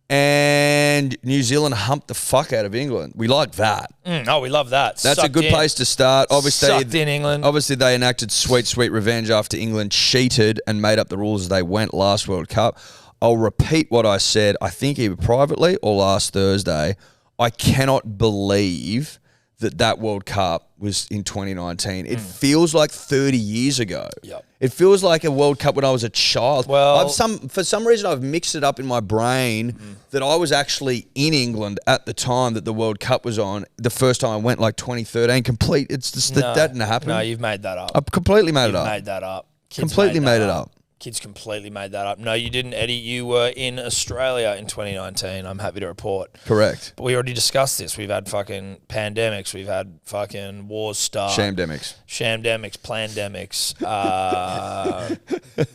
And New Zealand humped the fuck out of England. We like that. Oh, we love that. That's a Sucked good in. place to start. Obviously, Sucked in England. Obviously, they enacted sweet, sweet revenge after England cheated and made up the rules as they went last World Cup. I'll repeat what I said, I think either privately or last Thursday. I cannot believe that World Cup was in 2019. It feels like 30 years ago. Yep. It feels like a World Cup when I was a child. Well- for some reason, I've mixed it up in my brain that I was actually in England at the time that the World Cup was on. The first time I went, like 2013, complete. It's just that didn't happen. No, you've made that up. I've completely made You've it up. made that up. Kids Completely made that it up. Kids completely made that up. No, you didn't, Eddie. You were in Australia in 2019. I'm happy to report. Correct. But we already discussed this. We've had fucking pandemics. We've had fucking wars start. Shamdemics. Plandemics.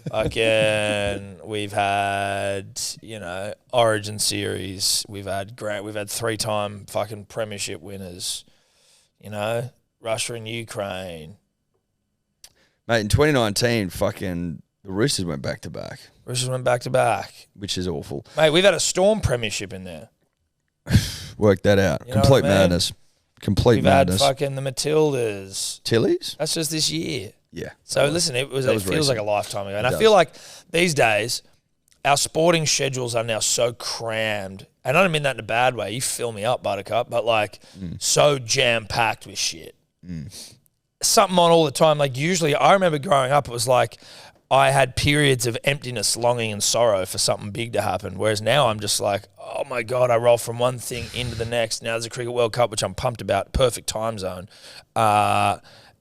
Fucking, we've had, Origin series. We've had 3-time fucking premiership winners. Russia and Ukraine. Mate, in 2019, fucking the Roosters went back to back, Roosters went back to back. which is awful. Mate, we've had a Storm premiership in there. Work that out. You know Complete what I mean? madness. Complete We've madness. had fucking the Matildas. Tillies? That's just this year. Yeah. So listen, it was feels recent. like a lifetime ago. And It I does. feel like these days, our sporting schedules are now so crammed. And I don't mean that in a bad way. You fill me up, Buttercup. But so jam-packed with shit. Something on all the time. Like usually, I remember growing up, it was like I had periods of emptiness, longing and sorrow for something big to happen. Whereas now I'm just like, oh my God, I roll from one thing into the next. Now there's a Cricket World Cup, which I'm pumped about. Perfect time zone.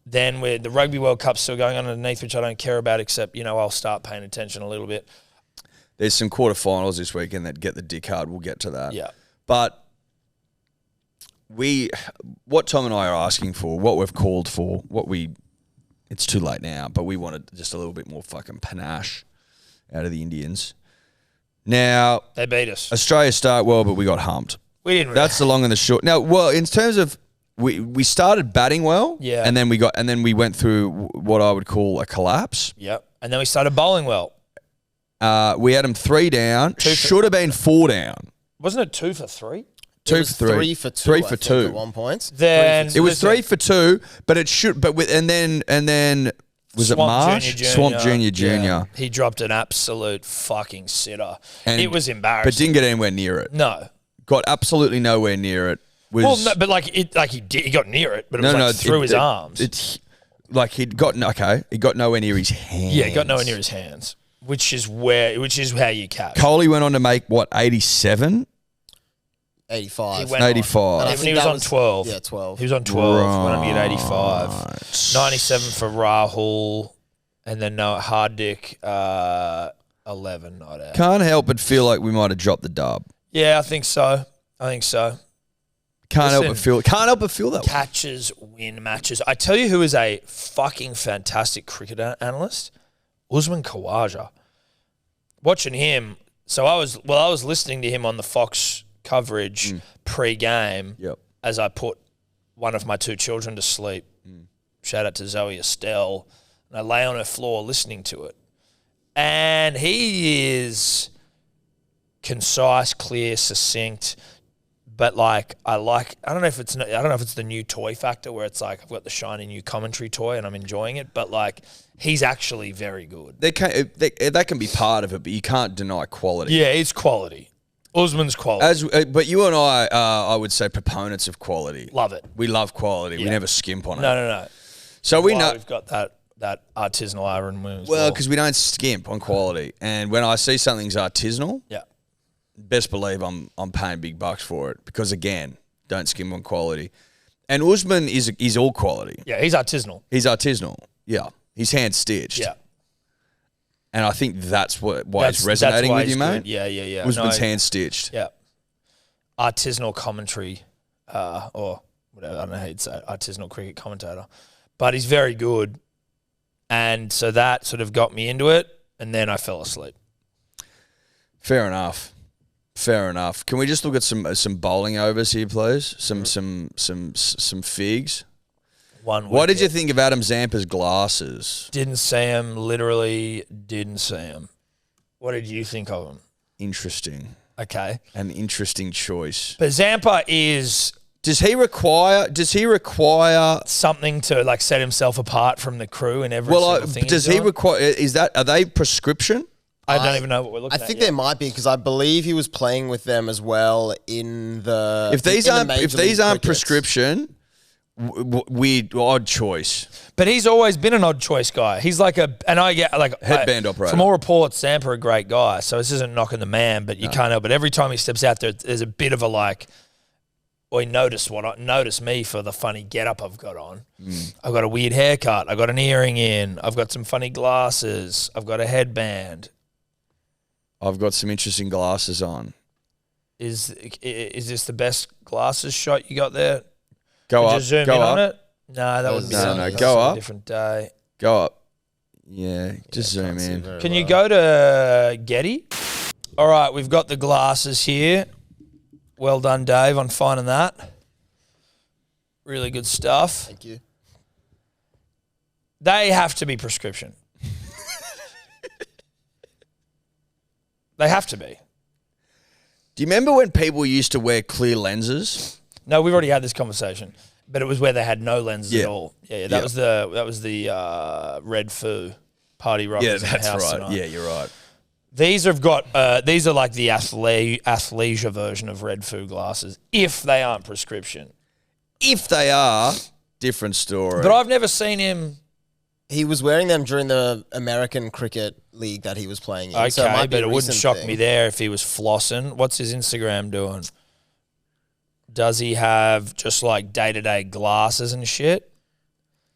Then with the Rugby World Cup still going on underneath, which I don't care about, except, I'll start paying attention a little bit. There's some quarterfinals this weekend that get the dick hard. We'll get to that. Yeah. But what Tom and I are asking for, what we've called for, it's too late now, but we wanted just a little bit more fucking panache out of the Indians. Now, They beat us. Australia start well, but we got humped. We didn't really. That's the long and the short. Now, well, in terms of we started batting well, Yeah. and then we went through what I would call a collapse. Yep. And then we started bowling well. We had them 3 down. Two for- Should have been 4 down. Wasn't it 2 for 3? 2 was for 3. 3 for 2. 3 I for think, 2. at one point. Then It was 3 for 2, but it should. But with and then was it Marsh? Swamp Junior. Yeah. He dropped an absolute fucking sitter. And- It was embarrassing. But didn't get anywhere near it. No. Got absolutely nowhere near it. Well, no, but he got near it, but it was through his arms. He got nowhere near his hands. Yeah, got nowhere near his hands, which is how you catch. Coley went on to make what 87. 85. He went 85. on. And I Even think he was that on 12. Yeah, 12. He was on 12. Went on to get 85. 97 for Rahul, and then Hardik 11 not out. Can't help but feel like we might have dropped the dub. Yeah, I think so. Can't help but feel that way. Catches win matches. I tell you who is a fucking fantastic cricket analyst? Usman Khawaja. Watching him, so I was listening to him on the Fox coverage pre-game Yep. as I put one of my 2 children to sleep. Shout out to Zoe Estelle. And I lay on her floor listening to it. And he is concise, clear, succinct. But I don't know if it's the new toy factor where it's like I've got the shiny new commentary toy and I'm enjoying it, but he's actually very good. That can be part of it, but you can't deny quality. Yeah, it's quality. Usman's quality. But you and I would say proponents of quality. Love it. We love quality. We Yeah. never skimp on it. No. So we know we've got that artisanal iron wounds. well because we don't skimp on quality, and when I see something's artisanal, yeah. best believe I'm paying big bucks for it because again, don't skim on quality. And Usman is all quality. Yeah, he's artisanal. He's artisanal. Yeah, he's hand stitched. Yeah. And I think that's why it's resonating with you, mate. Good. Yeah. Usman's hand stitched. Yeah. Artisanal commentary, or whatever, I don't know how you'd say it, artisanal cricket commentator. But he's very good. And so that sort of got me into it, and then I fell asleep. Fair enough. Can we just look at some bowling overs here, please? Some figs. What did you think of Adam Zampa's glasses? Didn't see him. Literally didn't see him. What did you think of him? Interesting. Okay. An interesting choice. But Zampa is Does he require something to set himself apart from the crew in every single thing does he's he doing? require are they prescription? I don't even know what we're looking I at. think yet. there might be because I believe he was playing with them as well in the. If these aren't crickets. prescription, weird odd choice. But he's always been an odd choice guy. He's Headband operator. From all reports, Zampa a great guy. So this isn't knocking the man, but you can't help. But every time he steps out there, there's a bit of a notice me for the funny getup I've got on. I've got a weird haircut. I've got an earring in. I've got some funny glasses. I've got a headband. I've got some interesting glasses on. Is this the best glasses shot you got there? Go Did up. you zoom go in up. on it? No, that was go a up. different day. Go up. Yeah, just zoom in. Can you go to Getty? All right, we've got the glasses here. Well done, Dave, on finding that. Really good stuff. Thank you. They have to be prescription. They have to be. Do you remember when people used to wear clear lenses? No, we've already had this conversation, but it was where they had no lenses at all. Yeah, that was the Red Foo party rockers. Yeah, in the that's house right. tonight. Yeah, you're right. These are like the athleisure version of Red Foo glasses, if they aren't prescription. If they are, different story. But I've never seen him. He was wearing them during the American Cricket League that he was playing in. Okay, so it might be but a it wouldn't recent shock thing. me there if he was flossing. What's his Instagram doing? Does he have just day-to-day glasses and shit?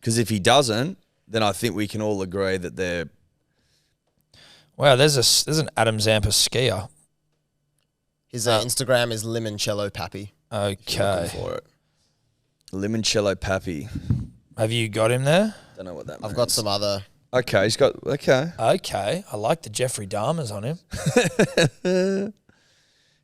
Because if he doesn't, then I think we can all agree that they're... Wow, there's an Adam Zampa skier. His Instagram is Limoncello Pappy. Okay. for it. Limoncello Pappy. Have you got him there? Don't know what that means. I've got some other. Okay, he's got... Okay. Okay. I like the Jeffrey Dahmers on him.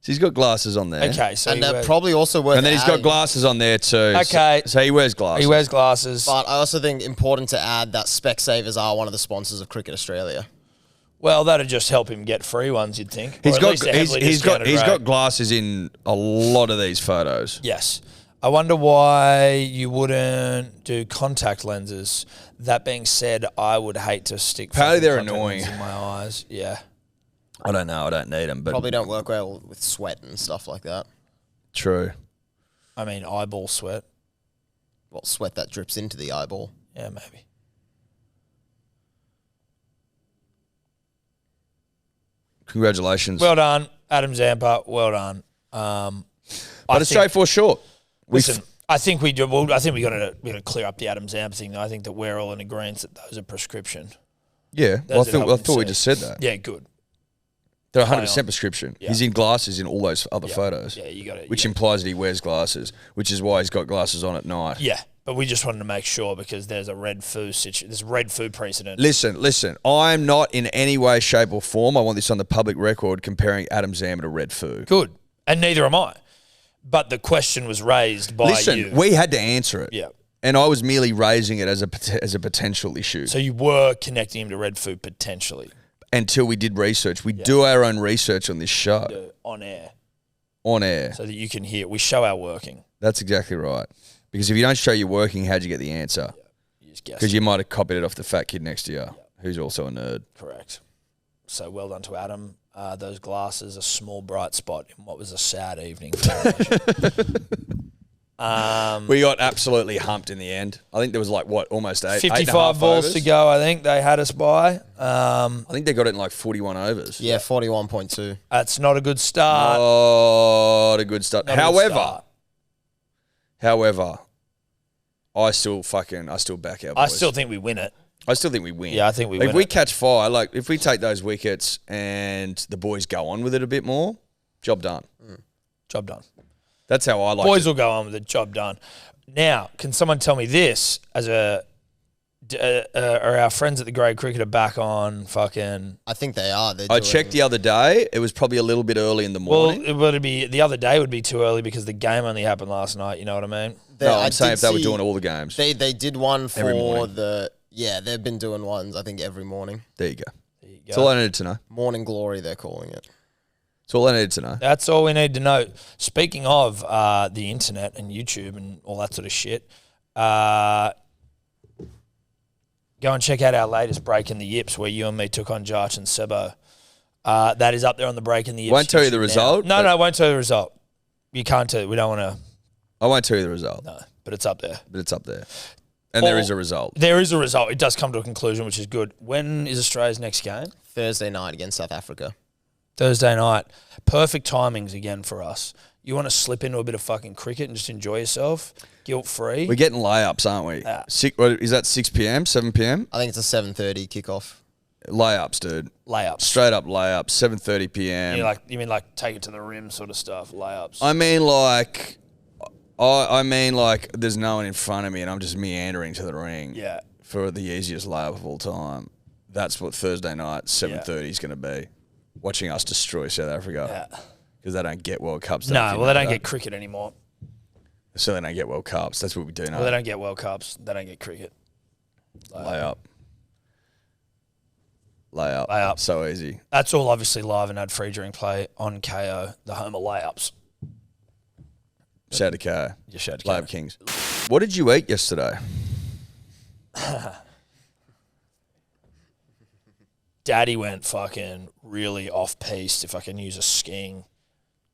So he's got glasses on there. Okay, so And probably also worth And then he's got adding- glasses on there too. Okay. So he wears glasses. he wears glasses. But I also think important to add that Specsavers are one of the sponsors of Cricket Australia. Well, that'd just help him get free ones, you'd think. He's Or at got least a heavily he's got discounted rate. glasses in a lot of these photos. Yes. I wonder why you wouldn't do contact lenses. That being said, I would hate to stick Apparently fucking they're contact annoying. lenses in my eyes. Yeah. I don't know. I don't need them, but Probably don't work well with sweat and stuff like that. true. I mean, eyeball sweat. Well, sweat that drips into the eyeball. Yeah, maybe. Congratulations. Well done, Adam Zampa. Well done. but it's straight for short. Listen, I think we do. Well, I think we got to clear up the Adam Zampa thing. Though. I think that we're all in agreement that those are prescription. Yeah. Well, That's what I thought we said. just said that. Yeah, good. They're Play 100% on. prescription. Yeah. He's in glasses in all those other photos. Yeah, you got it. Which implies that he wears glasses, which is why he's got glasses on at night. Yeah, but we just wanted to make sure because there's a red foo there's red foo precedent. Listen. I'm not in any way, shape, or form. I want this on the public record comparing Adam Zampa to Red Foo. Good, and neither am I. But the question was raised by you. We had to answer it. Yeah. And I was merely raising it as a potential issue. So you were connecting him to red foo potentially. Until we did research. We do our own research on this show. On air. On air. So that you can hear. We show our working. That's exactly right. Because if you don't show your working, how'd you get the answer? You just guessed. Because you might have copied it off the fat kid next to you, who's also a nerd. Correct. So well done to Adam. Those glasses, a small bright spot in what was a sad evening for our nation. We got absolutely humped in the end. I think there was almost 55 balls to go, I think they had us by. I think they got it in 41 overs. Yeah, 41.2. That's not a good start. Not a good start. Not a good start. However, I still back our boys. I still think we win it. I still think we win. Yeah, I think we win If we it. catch fire, if we take those wickets and the boys go on with it a bit more, job done. Job done. That's how I like Boys it. will go on with the job done. Now, can someone tell me this? Are our friends at the grade cricketer back on fucking? I think they are. I checked the other day. It was probably a little bit early in the morning. Well, it would be the other day would be too early because the game only happened last night. You know what I mean? No, I'm saying if they were doing all the games. They did one Every for morning. they've been doing ones, I think, every morning. There you go. There you That's go. all I needed to know. Morning glory, they're calling it. That's all I needed to know. That's all we need to know. Speaking of the internet and YouTube and all that sort of shit, go and check out our latest Break in the Yips where you and me took on Jarch and Sebo. That is up there on the Break in the Yips. Won't tell you the YouTube now. result, No, but- I won't tell you the result. You can't tell. We don't want to. I won't tell you the result, No, but it's up there. but it's up there. And there is a result. There is a result. It does come to a conclusion, which is good. When is Australia's next game? Thursday night against South Africa. Thursday night. Perfect timings again for us. You want to slip into a bit of fucking cricket and just enjoy yourself, guilt-free. We're getting layups, aren't we? Yeah. Is that 6 p.m., 7 p.m.? I think it's a 7:30 kickoff. Layups, dude. Layups. Straight up layups, 7:30 p.m. You mean like take it to the rim sort of stuff, layups. I mean like there's no one in front of me and I'm just meandering to the ring Yeah. for the easiest layup of all time. That's what Thursday night, 7:30 is going to be. Watching us destroy South Africa. Yeah. Because they don't get World Cups. No, well, they don't get cricket anymore. So they don't get World Cups. That's what we do now. Well, they don't get World Cups. They don't get cricket. Layup. Layup. So easy. That's all obviously live and ad-free during play on KO, the home of layups. Shout out to K. You shout to Layup KO. Kings. What did you eat yesterday? Daddy went fucking really off-piste, if I can use a skiing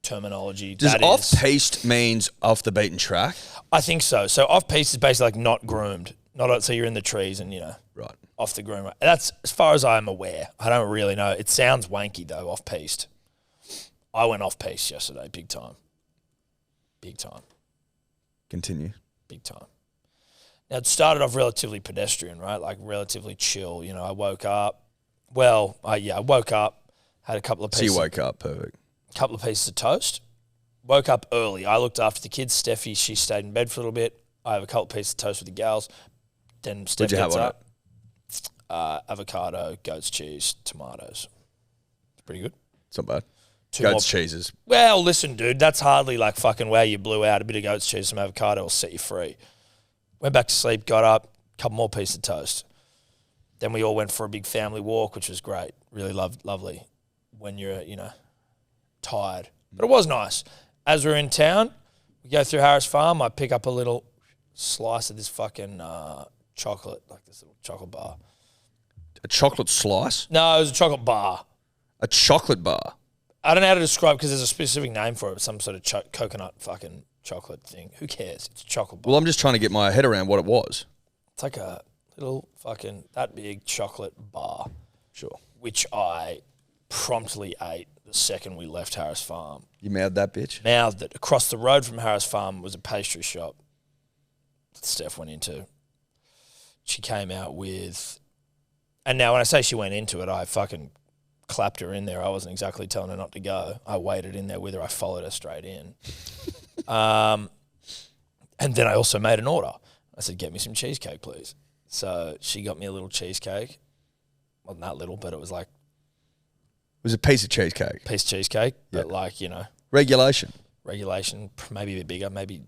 terminology. Does That off is- piste means off the beaten track? I think so. So off-piste is basically like not groomed. So you're in the trees and, Right. off the groom. That's as far as I'm aware. I don't really know. It sounds wanky though, off-piste. I went off-piste yesterday, big time. Big time. Continue. Big time. Now, it started off relatively pedestrian, right? Like relatively chill. I woke up. Well, I woke up, had a couple of So you pieces, woke up. Perfect. couple of pieces of toast. Woke up early. I looked after the kids. Steffi, she stayed in bed for a little bit. I have a couple of pieces of toast with the gals. Then Steph What'd you have gets on up. Avocado, goat's cheese, tomatoes. It's pretty good. It's not bad. Two Goat's more- cheeses. Well, listen, dude, that's hardly like fucking wow, you blew out. A bit of goat's cheese, some avocado will set you free. Went back to sleep, got up, couple more pieces of toast. Then we all went for a big family walk, which was great. really lovely when you're, tired. But it was nice. As we're in town, we go through Harris Farm. I pick up a little slice of this fucking chocolate, like this little chocolate bar. A chocolate slice? No, it was a chocolate bar. A chocolate bar? I don't know how to describe because there's a specific name for it. Some sort of coconut fucking chocolate thing. Who cares? It's a chocolate bar. Well, I'm just trying to get my head around what it was. It's like a little fucking that big chocolate bar. Sure. Which I promptly ate the second we left Harris Farm. You mouthed that bitch? Mouthed it. Across the road from Harris Farm was a pastry shop that Steph went into. She came out with... And now when I say she went into it, I fucking clapped her in there. I wasn't exactly telling her not to go. I waited in there with her. I followed her straight in. And then I also made an order. I said, get me some cheesecake, please. So she got me a little cheesecake. Well, not little, but it was like... It was a piece of cheesecake. Piece of cheesecake, but like, Regulation. regulation, maybe a bit bigger, maybe...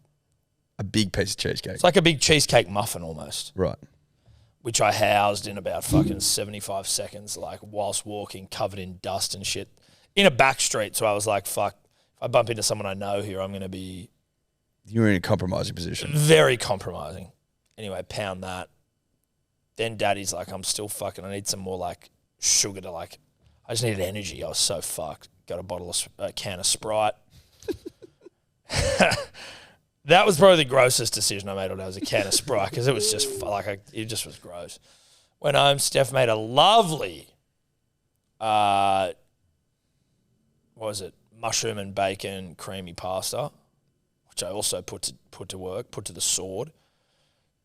A big piece of cheesecake. It's like a big cheesecake muffin almost. Right. Which I housed in about fucking 75 seconds, like whilst walking, covered in dust and shit, in a back street. So I was like, fuck, if I bump into someone I know here, I'm going to be... You're in a compromising position. Very compromising. Anyway, pound that. Then Daddy's like, I'm still fucking, I need some more like sugar to like... I just needed energy. I was so fucked. Got a can of Sprite. That was probably the grossest decision I made all day, was a can of Sprite, because it was just it just was gross. Went home, Steph made a lovely, what was it, mushroom and bacon creamy pasta, which I also put to work, put to the sword.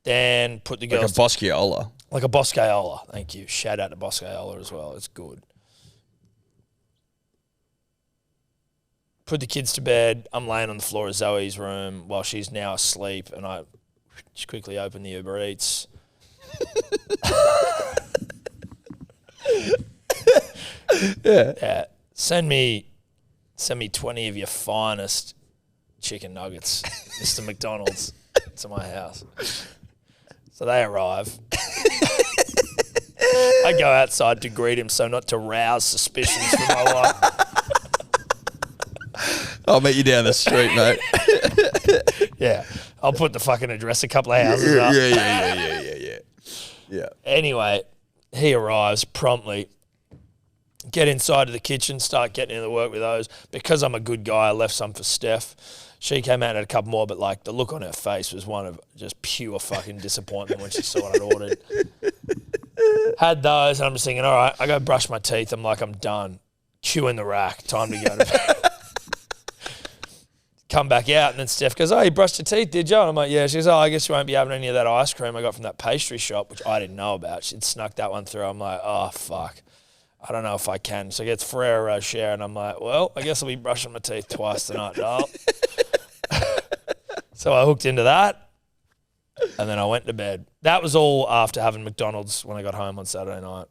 Then put the girls... Like a Boscaiola. Like a Boscaiola, thank you. Shout out to Boscaiola as well, it's good. Put the kids to bed. I'm laying on the floor of Zoe's room while she's now asleep, and I just quickly open the Uber Eats. Yeah. Send me 20 of your finest chicken nuggets, Mr. McDonald's, to my house. So they arrive. I go outside to greet him so not to rouse suspicions from my wife. I'll meet you down the street, mate. Yeah. I'll put the fucking address a couple of houses up. Yeah. Anyway, he arrives promptly. Get inside of the kitchen, start getting into the work with those. Because I'm a good guy, I left some for Steph. She came out and had a couple more, but like the look on her face was one of just pure fucking disappointment when she saw what I'd ordered. Had those, and I'm just thinking, all right, I go brush my teeth. I'm like, I'm done. Cue in the rack. Time to go to bed. Come back out, and then Steph goes, oh, you brushed your teeth, did you? And I'm like, yeah. She goes, oh, I guess you won't be having any of that ice cream I got from that pastry shop, which I didn't know about. She'd snuck that one through. I'm like, oh, fuck. I don't know if I can. So I get Ferrero Rocher, and I'm like, well, I guess I'll be brushing my teeth twice tonight, doll. So I hooked into that, and then I went to bed. That was all after having McDonald's when I got home on Saturday night.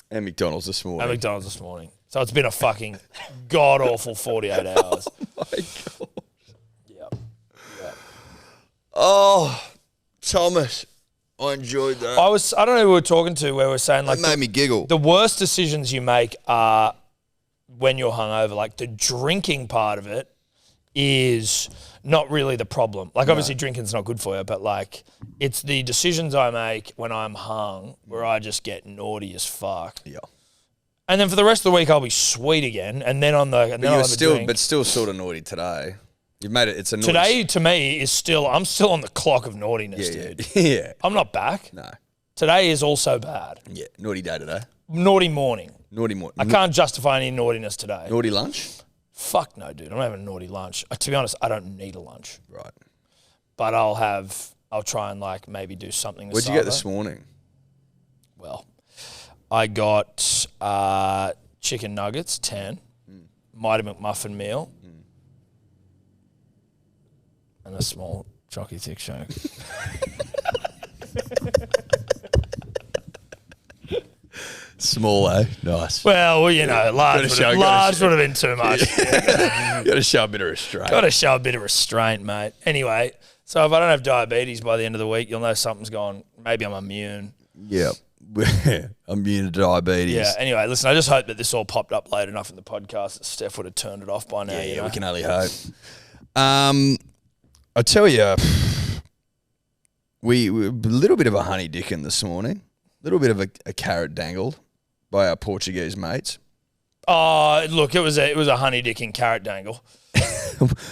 And McDonald's this morning. So it's been a fucking god-awful 48 hours. Oh, my God. Yeah. Oh, Thomas, I enjoyed that. I don't know who we were talking to where we were saying like That made me giggle. The worst decisions you make are when you're hungover. Like the drinking part of it is not really the problem. Like obviously drinking's not good for you, but like it's the decisions I make when I'm hung where I just get naughty as fuck. Yeah. And then for the rest of the week I'll be sweet again. And then on the and then I'll have a drink. But still sort of naughty today. You've made it. It's a naughty. Today to me is still I'm still on the clock of naughtiness, dude. Yeah. I'm not back. No. Today is also bad. Yeah. Naughty day today. Naughty morning. Naughty morning. I can't justify any naughtiness today. Naughty lunch? Fuck no, dude. I'm not having a naughty lunch. To be honest, I don't need a lunch. Right. But I'll try and like maybe do something. What'd you get this morning? Well, I got chicken nuggets, 10, Mighty McMuffin meal, and a small chalky thick shake. Small, eh? Nice. Well, you know, large would have been too much. Got to show a bit of restraint. Got to show a bit of restraint, mate. Anyway, so if I don't have diabetes by the end of the week, you'll know something's gone. Maybe I'm immune. Yeah. immune to diabetes. Yeah. Anyway, listen, I just hope that this all popped up late enough in the podcast that Steph would have turned it off by now. Yeah, you know? we can only hope. I tell you, we a little bit of a honey dickin this morning. A little bit of a carrot dangled by our Portuguese mates. Oh, look, it was a honey dicking carrot dangle.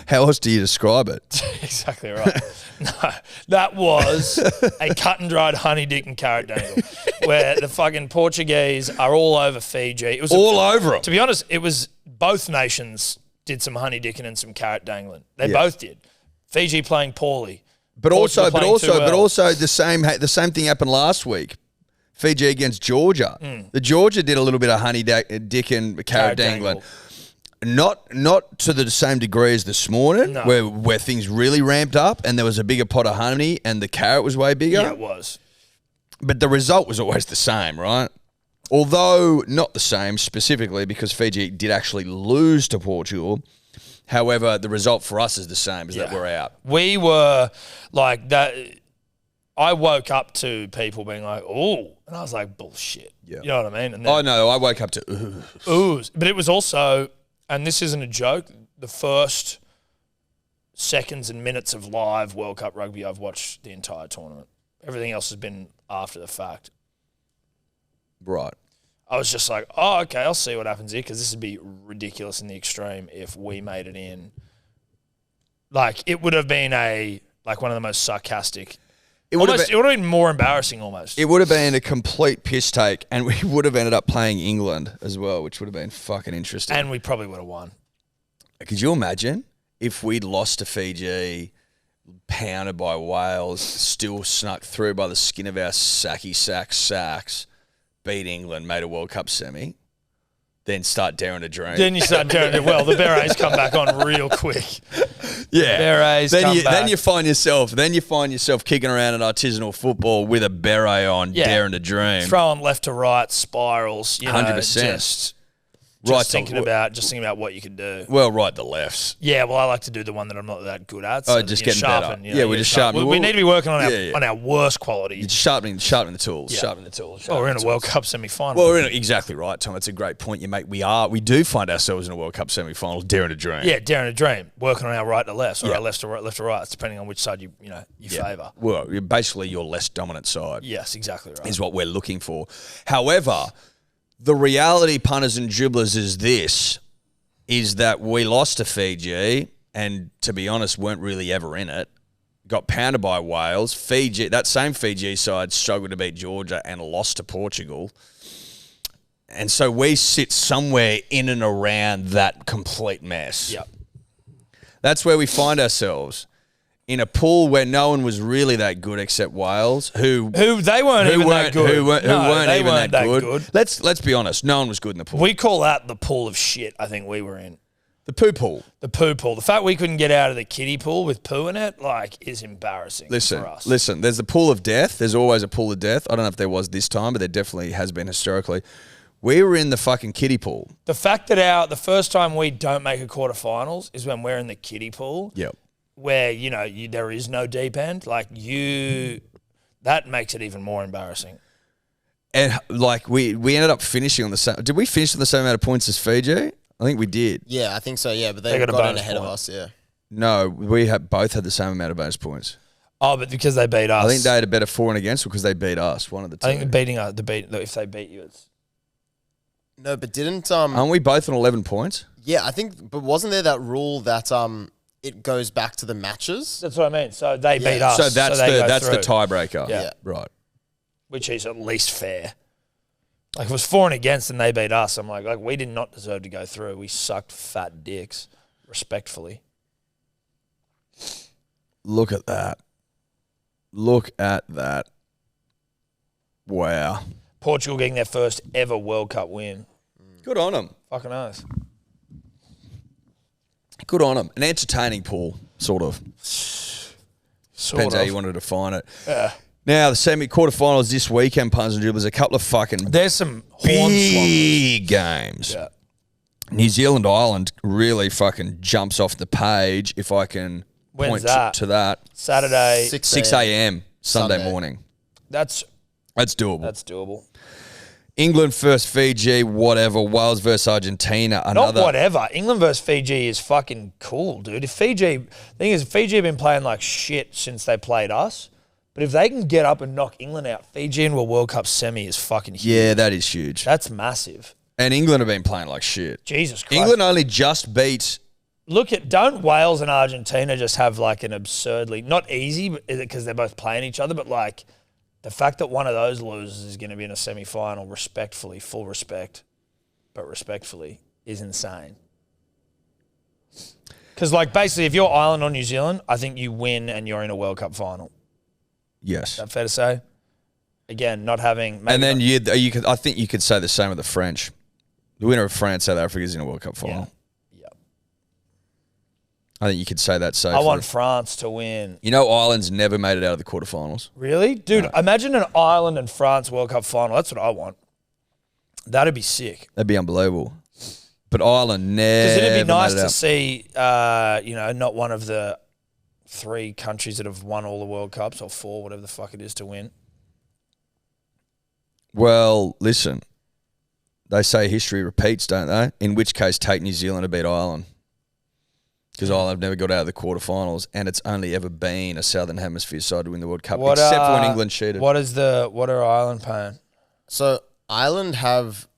How else do you describe it? Exactly right. No, that was a cut and dried honey dick and carrot dangle, where the fucking Portuguese are all over Fiji. It was All over 'em. To be honest, it was both nations did some honey dicking and some carrot dangling. They Yeah. both did. Fiji playing poorly, But Portugal playing too well. also the same thing happened last week. Fiji against Georgia. The Georgia did a little bit of honey dick and carrot dangling. Not to the same degree as this morning, No. where things really ramped up and there was a bigger pot of honey and the carrot was way bigger. Yeah, it was. But the result was always the same, right? Although not the same specifically because Fiji did actually lose to Portugal. However, the result for us is the same, is that we're out. We were like that. I woke up to people being like, "Oh," and I was like, "Bullshit." Yeah. You know what I mean? And then, Oh, no, I woke up to, ooh. oohs. But it was also, and this isn't a joke, the first seconds and minutes of live World Cup rugby I've watched the entire tournament. Everything else has been after the fact. Right. I was just like, oh, okay, I'll see what happens here, because this would be ridiculous in the extreme if we made it in. Like, it would have been one of the most sarcastic. It would have been more embarrassing almost. It would have been a complete piss take, and we would have ended up playing England as well, which would have been fucking interesting. And we probably would have won. Could you imagine if we'd lost to Fiji, pounded by Wales, still snuck through by the skin of our sacks, beat England, made a World Cup semi, then start daring to dream? Then you start daring to, well, the berets come back on real quick. Yeah. Berets come back. Then you find yourself kicking around in artisanal football with a beret on, daring to dream. Throwing left to right spirals, 100%. Just thinking about what you could do. Well, right the lefts. Yeah, well, I like to do the one that I'm not that good at. Oh, just getting better. Yeah, we're just sharpening. We need to be working on our worst qualities. You're just sharpening the tools. Yeah. Sharpening the tools. Well, we're in a World Cup semi-final. Well, exactly right, Tom. That's a great point you make. We do find ourselves in a World Cup semi-final, daring to dream. Yeah, daring to dream. Working on our right to left or our left to right, depending on which side you favour. Well, basically your less dominant side. Yes, exactly right. Is what we're looking for. However, the reality, punters and dribblers, is that we lost to Fiji and, to be honest, weren't really ever in it. Got pounded by Wales. That same Fiji side struggled to beat Georgia and lost to Portugal. And so we sit somewhere in and around that complete mess. Yep. That's where we find ourselves. In a pool where no one was really that good except Wales, who they weren't even that good. Who weren't even that good. good. Let's be honest. No one was good in the pool. We call that the pool of shit. I think we were in The poo pool. the poo pool. The fact we couldn't get out of the kiddie pool with poo in it, is embarrassing Listen, for us. listen. There's the pool of death. There's always a pool of death. I don't know if there was this time, but there definitely has been historically. We were in the fucking kiddie pool. The fact that the first time we don't make a quarterfinals is when we're in the kiddie pool. Yep. Where there is no deep end, that makes it even more embarrassing. And we ended up finishing on the same. Did we finish on the same amount of points as Fiji? I think we did. Yeah, I think so. Yeah, but they got a got in bonus ahead of point. us. Yeah. No, we both had the same amount of bonus points. Oh, but because they beat us, I think they had a better for and against because they beat us. One of the two. I think if they beat you, it's No, but didn't Aren't we both on 11 points? Yeah, I think. But wasn't there that rule that it goes back to the matches? that's what I mean. So they beat us. So that's they go the through, tiebreaker. Yeah. Right. which is at least fair. Like, if it was for and against and they beat us, I'm like we did not deserve to go through. We sucked fat dicks, respectfully. Look at that. Look at that. Wow. Portugal getting their first ever World Cup win. Good on them. Fucking oath. Good on them. An entertaining pool, sort of. Depends how you want to define it. Yeah. Now, the semi-quarterfinals this weekend, punters and dribblers, a couple of fucking There's some hornswogglers. big games. Yeah. New Zealand Ireland really fucking jumps off the page if I can When's point that? to that. Saturday. 6 a.m. Sunday morning. That's That's doable. That's doable. England versus Fiji, whatever. Wales versus Argentina, another. Not whatever. England versus Fiji is fucking cool, dude. If Fiji, the thing is, Fiji have been playing like shit since they played us. But if they can get up and knock England out, Fiji into a World Cup semi is fucking huge. Yeah, that is huge. That's massive. And England have been playing like shit. Jesus Christ. England only just beat. Don't Wales and Argentina just have like an absurdly, not easy because they're both playing each other, but like the fact that one of those losers is going to be in a semi-final, respectfully, full respect, but respectfully, is insane. Because like basically if you're Ireland or New Zealand, I think you win and you're in a World Cup final. Yes. Is that fair to say? Again, not having... And then I think you could say the same with the French. The winner of France, South Africa is in a World Cup final. Yeah. I think you could say that safely. I want France to win. You know, Ireland's never made it out of the quarterfinals. Really? Dude, imagine an Ireland and France World Cup final. That's what I want. That'd be sick. That'd be unbelievable. But Ireland never Because it'd be nice made it to out. see, not one of the 3 countries that have won all the World Cups, or 4, whatever the fuck it is, to win. Well, listen. They say history repeats, don't they? In which case, take New Zealand to beat Ireland. Because Ireland have never got out of the quarterfinals, and it's only ever been a Southern Hemisphere side to win the World Cup, except for when England cheated. What are Ireland paying? So Ireland have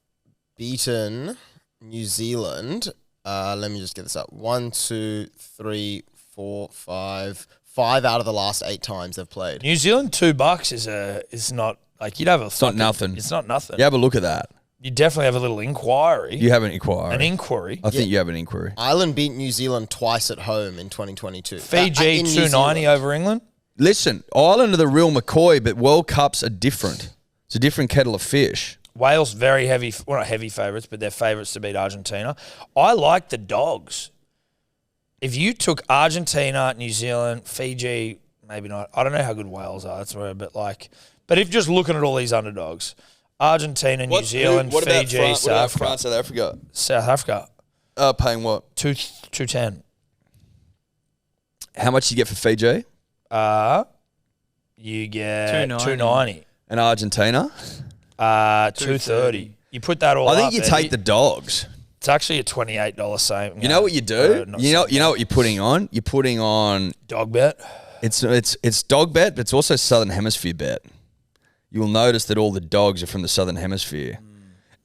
beaten New Zealand. Let me just get this up. 1, 2, 3, 4, 5. 5 out of the last 8 times they've played. New Zealand $2 is not like you'd have a. It's not nothing. It's not nothing. You have a look at that. You definitely have a little inquiry. You have an inquiry. An inquiry. I think you have an inquiry. Ireland beat New Zealand twice at home in 2022. Fiji In New 290 Zealand. over England. Listen, Ireland are the real McCoy, but World Cups are different. It's a different kettle of fish. Wales very heavy, well not heavy favourites, but they're favourites to beat Argentina. I like the dogs. If you took Argentina, New Zealand, Fiji, maybe not. I don't know how good Wales are. That's where, but if just looking at all these underdogs, Argentina, New Zealand, Fiji, South Africa. South Africa? South Africa, Paying what? 210. How much do you get for Fiji? You get 290. 290. And Argentina? 230. You put that all I up. think you take the dogs. It's actually a $28 same. You know what you do? You know what you're putting on? You're putting on Dog bet. it's dog bet, but it's also Southern Hemisphere bet. You will notice that all the dogs are from the Southern Hemisphere.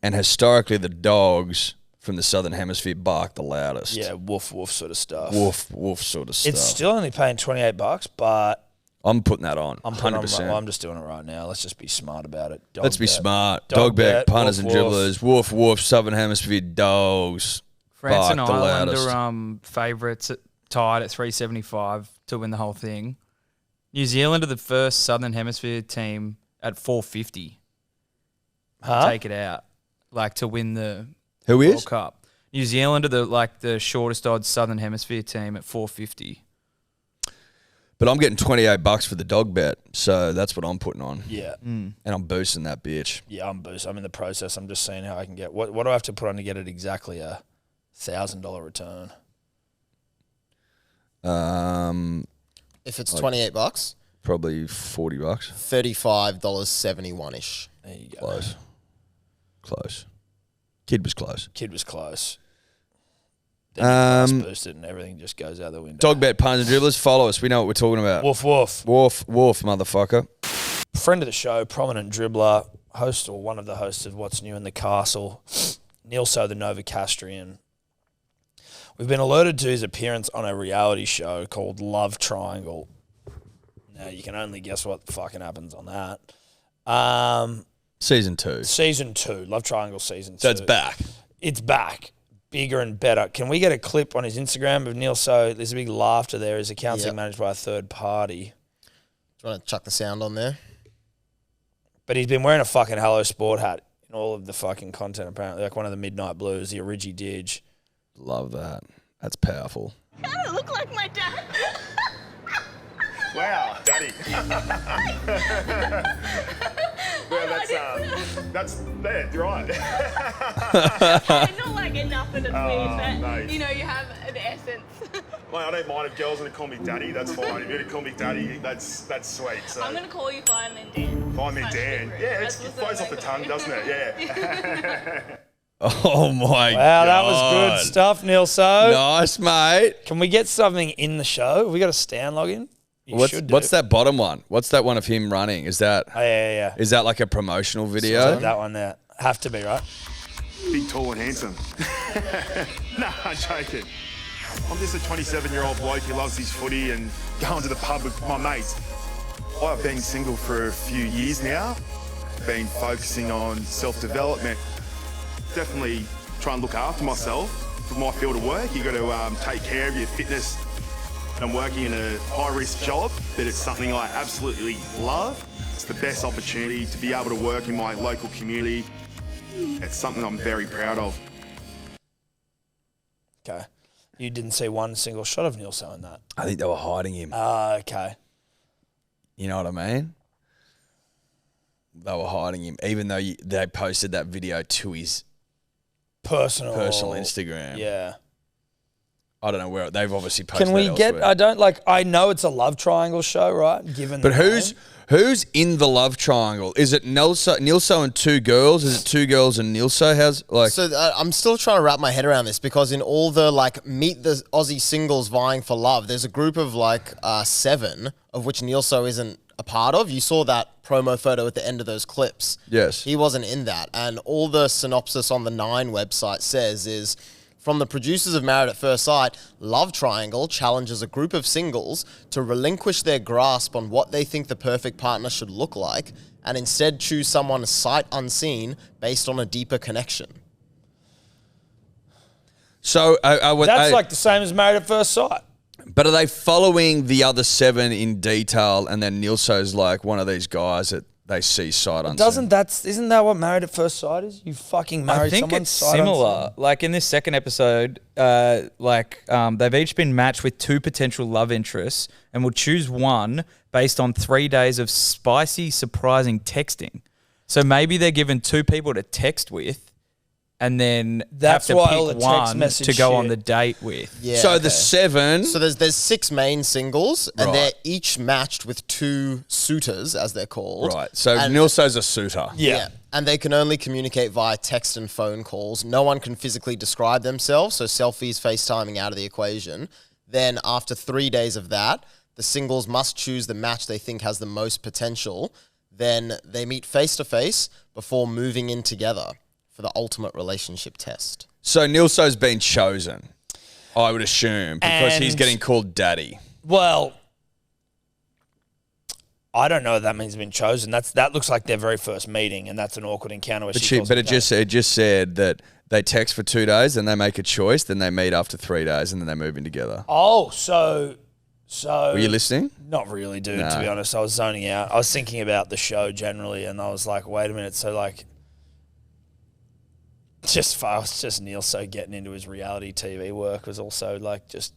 And historically the dogs from the Southern Hemisphere bark the loudest. Yeah, woof woof sort of stuff. Woof woof sort of stuff. It's still only paying $28, but I'm putting that on. I'm 100%. I'm just doing it right now. Let's just be smart about it. Let's be smart. Dog Dog bet, bet, punters woof, and woof. dribblers. Woof woof. Southern Hemisphere dogs. France and bark the Ireland loudest. are favourites tied at 375 to win the whole thing. New Zealand are the first Southern Hemisphere team at 450. Huh? Take it out, to win the Who is? World Cup. New Zealand are the shortest odds Southern Hemisphere team at 450. But I'm getting $28 for the dog bet, so that's what I'm putting on. Yeah. And I'm boosting that bitch. Yeah, I'm in the process. I'm just seeing how I can get. What do I have to put on to get it exactly a $1,000 return? If it's $28, Probably $40. $35.71-ish. There you go. Close. Kid was close. Kid was close. Then you boosted and everything just goes out the window. Dog bet, punters and dribblers, follow us. We know what we're talking about. Woof woof. Woof, woof, motherfucker. Friend of the show, prominent dribbler, host or one of the hosts of What's New in the Castle, Nilso the Novocastrian. We've been alerted to his appearance on a reality show called Love Triangle. Now, you can only guess what fucking happens on that. Season 2. Season 2, Love Triangle Season 2. So it's back. It's back. Bigger and better. Can we get a clip on his Instagram of Nilso? There's a big laughter there. His account's being managed by a third party. Do you want to chuck the sound on there? But he's been wearing a fucking Hello Sport hat in all of the fucking content, apparently. Like one of the Midnight Blues, the Origi Didge. Love that. That's powerful. Kind of look like my dad. Wow, Daddy. Well, that's there. You're right. Not like enough of it, but nice. you have an essence. I don't mind if girls want to call me daddy. That's fine. If you're going to call me daddy, that's sweet. So I'm going to call you Fireman Dan. Fireman Dan. Yeah, it flows off the tongue, doesn't it? Yeah. Oh my god! Wow, that was good stuff, Nilso. Nice, mate. Can we get something in the show? We got a stand login. What's that bottom one? What's that one of him running? Is that? Oh, yeah. Is that like a promotional video? That one there. Have to be, right? Big, tall and handsome. Nah, I'm joking. I'm just a 27-year-old bloke who loves his footy and going to the pub with my mates. I've been single for a few years now. Been focusing on self-development. Definitely try and look after myself. For my field of work, you've got to take care of your fitness. I'm working in a high-risk job, but it's something I absolutely love. It's the best opportunity to be able to work in my local community. It's something I'm very proud of. Okay. You didn't see one single shot of Nilso in that. I think they were hiding him. Okay. You know what I mean? They were hiding him, even though they posted that video to his Personal Instagram. Yeah. I don't know where they've obviously posted. Can we that get? elsewhere. I know it's a love triangle show, right? Given, But the who's in the love triangle? Is it Nilso and two girls? Is it two girls and Nilso? So I'm still trying to wrap my head around this because in all the meet the Aussie singles vying for love, there's a group of 7 of which Nilso isn't a part of. You saw that promo photo at the end of those clips. Yes. He wasn't in that. And all the synopsis on the 9 website says is, from the producers of Married at First Sight, Love Triangle challenges a group of singles to relinquish their grasp on what they think the perfect partner should look like and instead choose someone sight unseen based on a deeper connection. So that's like the same as Married at First Sight. But are they following the other 7 in detail, and then Nilso's like one of these guys that they see sight unseen? Isn't that what Married at First Sight is? You fucking marry someone. I think it's sight similar. unseen. Like in this second episode, they've each been matched with 2 potential love interests and will choose one based on 3 days of spicy, surprising texting. So maybe they're given 2 people to text with, and then That's have why to all pick the text one message to go on shit. the date with. Yeah. So the 7. So there's 6 main singles, and Right. they're each matched with 2 suitors, as they're called. Right. So And- Nilso's a suitor. Yeah. And they can only communicate via text and phone calls. No one can physically describe themselves, so selfies, FaceTiming out of the equation. Then after 3 days of that, the singles must choose the match they think has the most potential. Then they meet face-to-face before moving in together for the ultimate relationship test. So Nilso's been chosen, I would assume, because he's And- getting called daddy. Well, I don't know if that means been chosen. That looks like their very first meeting, and that's an awkward encounter. Where she calls But him it just said that they text for 2 days, then they make a choice, then they meet after 3 days, and then they move in together. Oh, so Were you listening? not really, dude. No. To be honest, I was zoning out. I was thinking about the show generally, and I was like, wait a minute. So just Nilso getting into his reality TV work was also just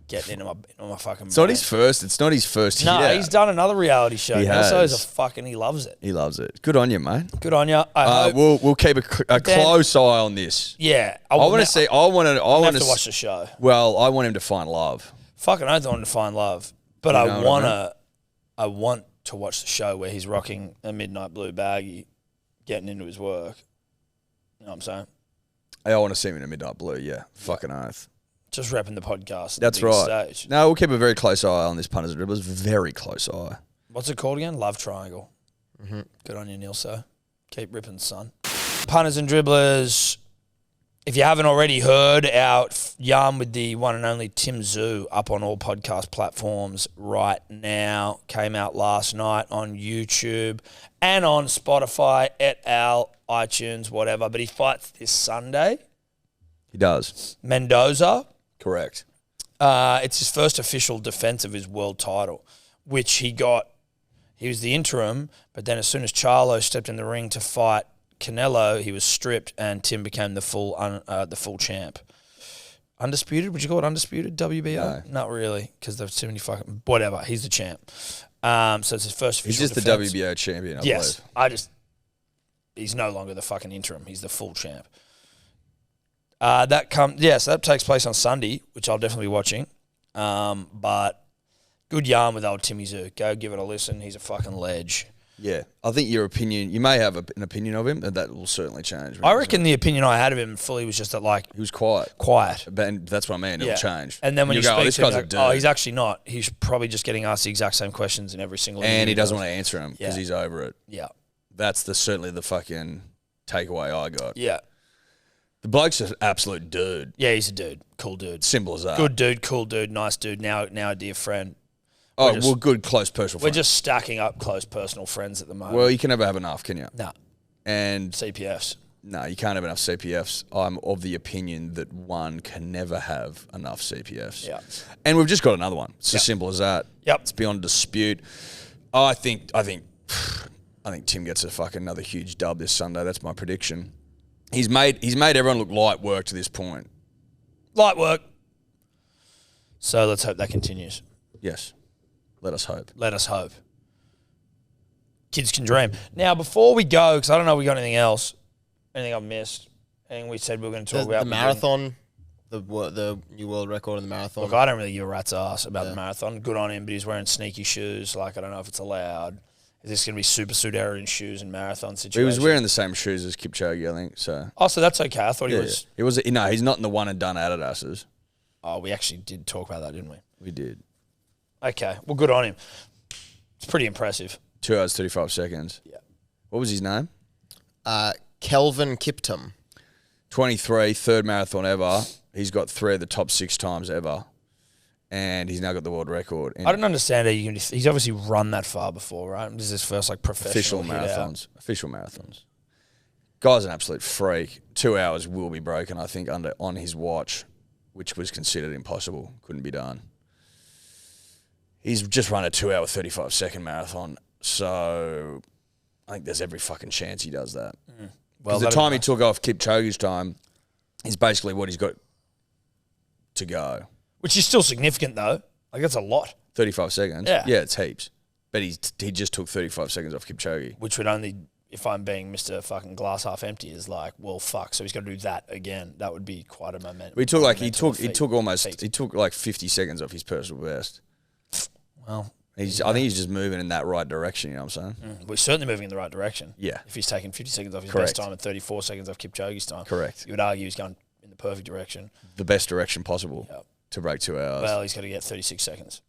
getting into my fucking. It's not his first. It's not his first No, hit he's out. done another reality show. He Nilso's has. he loves it. He loves it. Good on you, mate. Good on you. I hope. We'll keep a then- close eye on this. Yeah, I want to see. I want have to to watch the show. Well, I want him to find love. Fucking oath, I want to find love, but You know what I want to watch the show where he's rocking a midnight blue baggie, getting into his work. You know what I'm saying? I want to see him in a midnight blue. Yeah, fucking oath. Just repping the podcast. At That's the big right. Stage. No, we'll keep a very close eye on this punters and dribblers. Very close eye. What's it called again? Love Triangle. Mm-hmm. Good on you, Nilso. Keep ripping, son. Punters and dribblers. If you haven't already heard, our yarn with the one and only Tszyu up on all podcast platforms right now. Came out last night on YouTube and on Spotify, et al., iTunes, whatever. But he fights this Sunday. He does. Mendoza. Correct. It's his first official defense of his world title, which he got. He was the interim, but then as soon as Charlo stepped in the ring to fight Canelo, he was stripped, and Tim became the full champ. Undisputed? Would you call it undisputed? WBO? No. Not really, because there's too many fucking whatever. He's the champ. So it's his first official. He's just defense. the WBO champion, I Yes, believe. he's no longer the fucking interim. He's the full champ. So that takes place on Sunday, which I'll definitely be watching. But good yarn with old Timmy Tszyu. Go give it a listen. He's a fucking ledge. Yeah, I think your opinion, you may have an opinion of him, and that will certainly change. I reckon the opinion I had of him fully was just that, like, he was quiet. But that's what I mean. It'll change. And then when you go, speak this to him, guy's a like, dude. He's actually not. He's probably just getting asked the exact same questions in every single interview. And he doesn't want to answer them because Yeah. he's over it. Yeah. That's certainly the fucking takeaway I got. Yeah. The bloke's an absolute dude. Yeah, he's a dude. Cool dude. Simple as that. Good dude, cool dude, nice dude. Now a dear friend. Oh, just- well, good, close personal We're friend. just stacking up close personal friends at the moment. Well, you can never have enough, can you? No. And CPFs. no, you can't have enough CPFs. I'm of the opinion that one can never have enough CPFs. Yeah. And we've just got another one. It's Yep. as simple as that. Yep. It's beyond dispute. I think Tim gets a fucking another huge dub this Sunday. That's my prediction. He's made everyone look light work to this point. Light work. So let's hope that continues. Yes. Let us hope. Let us hope. Kids can dream. Now, before we go, because I don't know if we got anything else, anything I've missed, anything we said we were going to talk about. The marathon, the new world record in the marathon. Look, I don't really give a rat's ass about the marathon. Good on him, but he's wearing sneaky shoes. Like, I don't know if it's allowed. Is this going to be super suit error in shoes in marathon situation? He was wearing the same shoes as Kipchoge, I think. So. Oh, so that's okay. I thought he was. Yeah. He was. No, he's not in the one and done Adidas's. Oh, we actually did talk about that, didn't we? We did. Okay. Well, good on him. It's pretty impressive. 2 hours, 35 seconds. Yeah. What was his name? Kelvin Kiptum. 23, third marathon ever. He's got 3 of the top 6 times ever. And he's now got the world record. I don't understand how you can. He's obviously run that far before, right? This is his first professional official hit out. marathons. Official marathons. Guy's an absolute freak. 2 hours will be broken, I think, on his watch, which was considered impossible. Couldn't be done. He's just run a 2 hour, 35 second marathon. So I think there's every fucking chance he does that. Well, the time he took off Kipchoge's time is basically what he's got to go. Which is still significant, though. Like, that's a lot. 35 seconds? Yeah. Yeah, it's heaps. But he just took 35 seconds off Kipchoge. Which would only, if I'm being Mr. fucking glass half empty, is like, well, fuck. So he's got to do that again. That would be quite a momentum. He took like 50 seconds off his personal best. Well, I think he's just moving in that right direction, you know what I'm saying? we're certainly moving in the right direction. Yeah. If he's taking 50 seconds off his Correct. best time and 34 seconds off Kipchoge's time. Correct. You would argue he's going in the perfect direction. The best direction possible Yep. to break 2 hours. Well, he's got to get 36 seconds.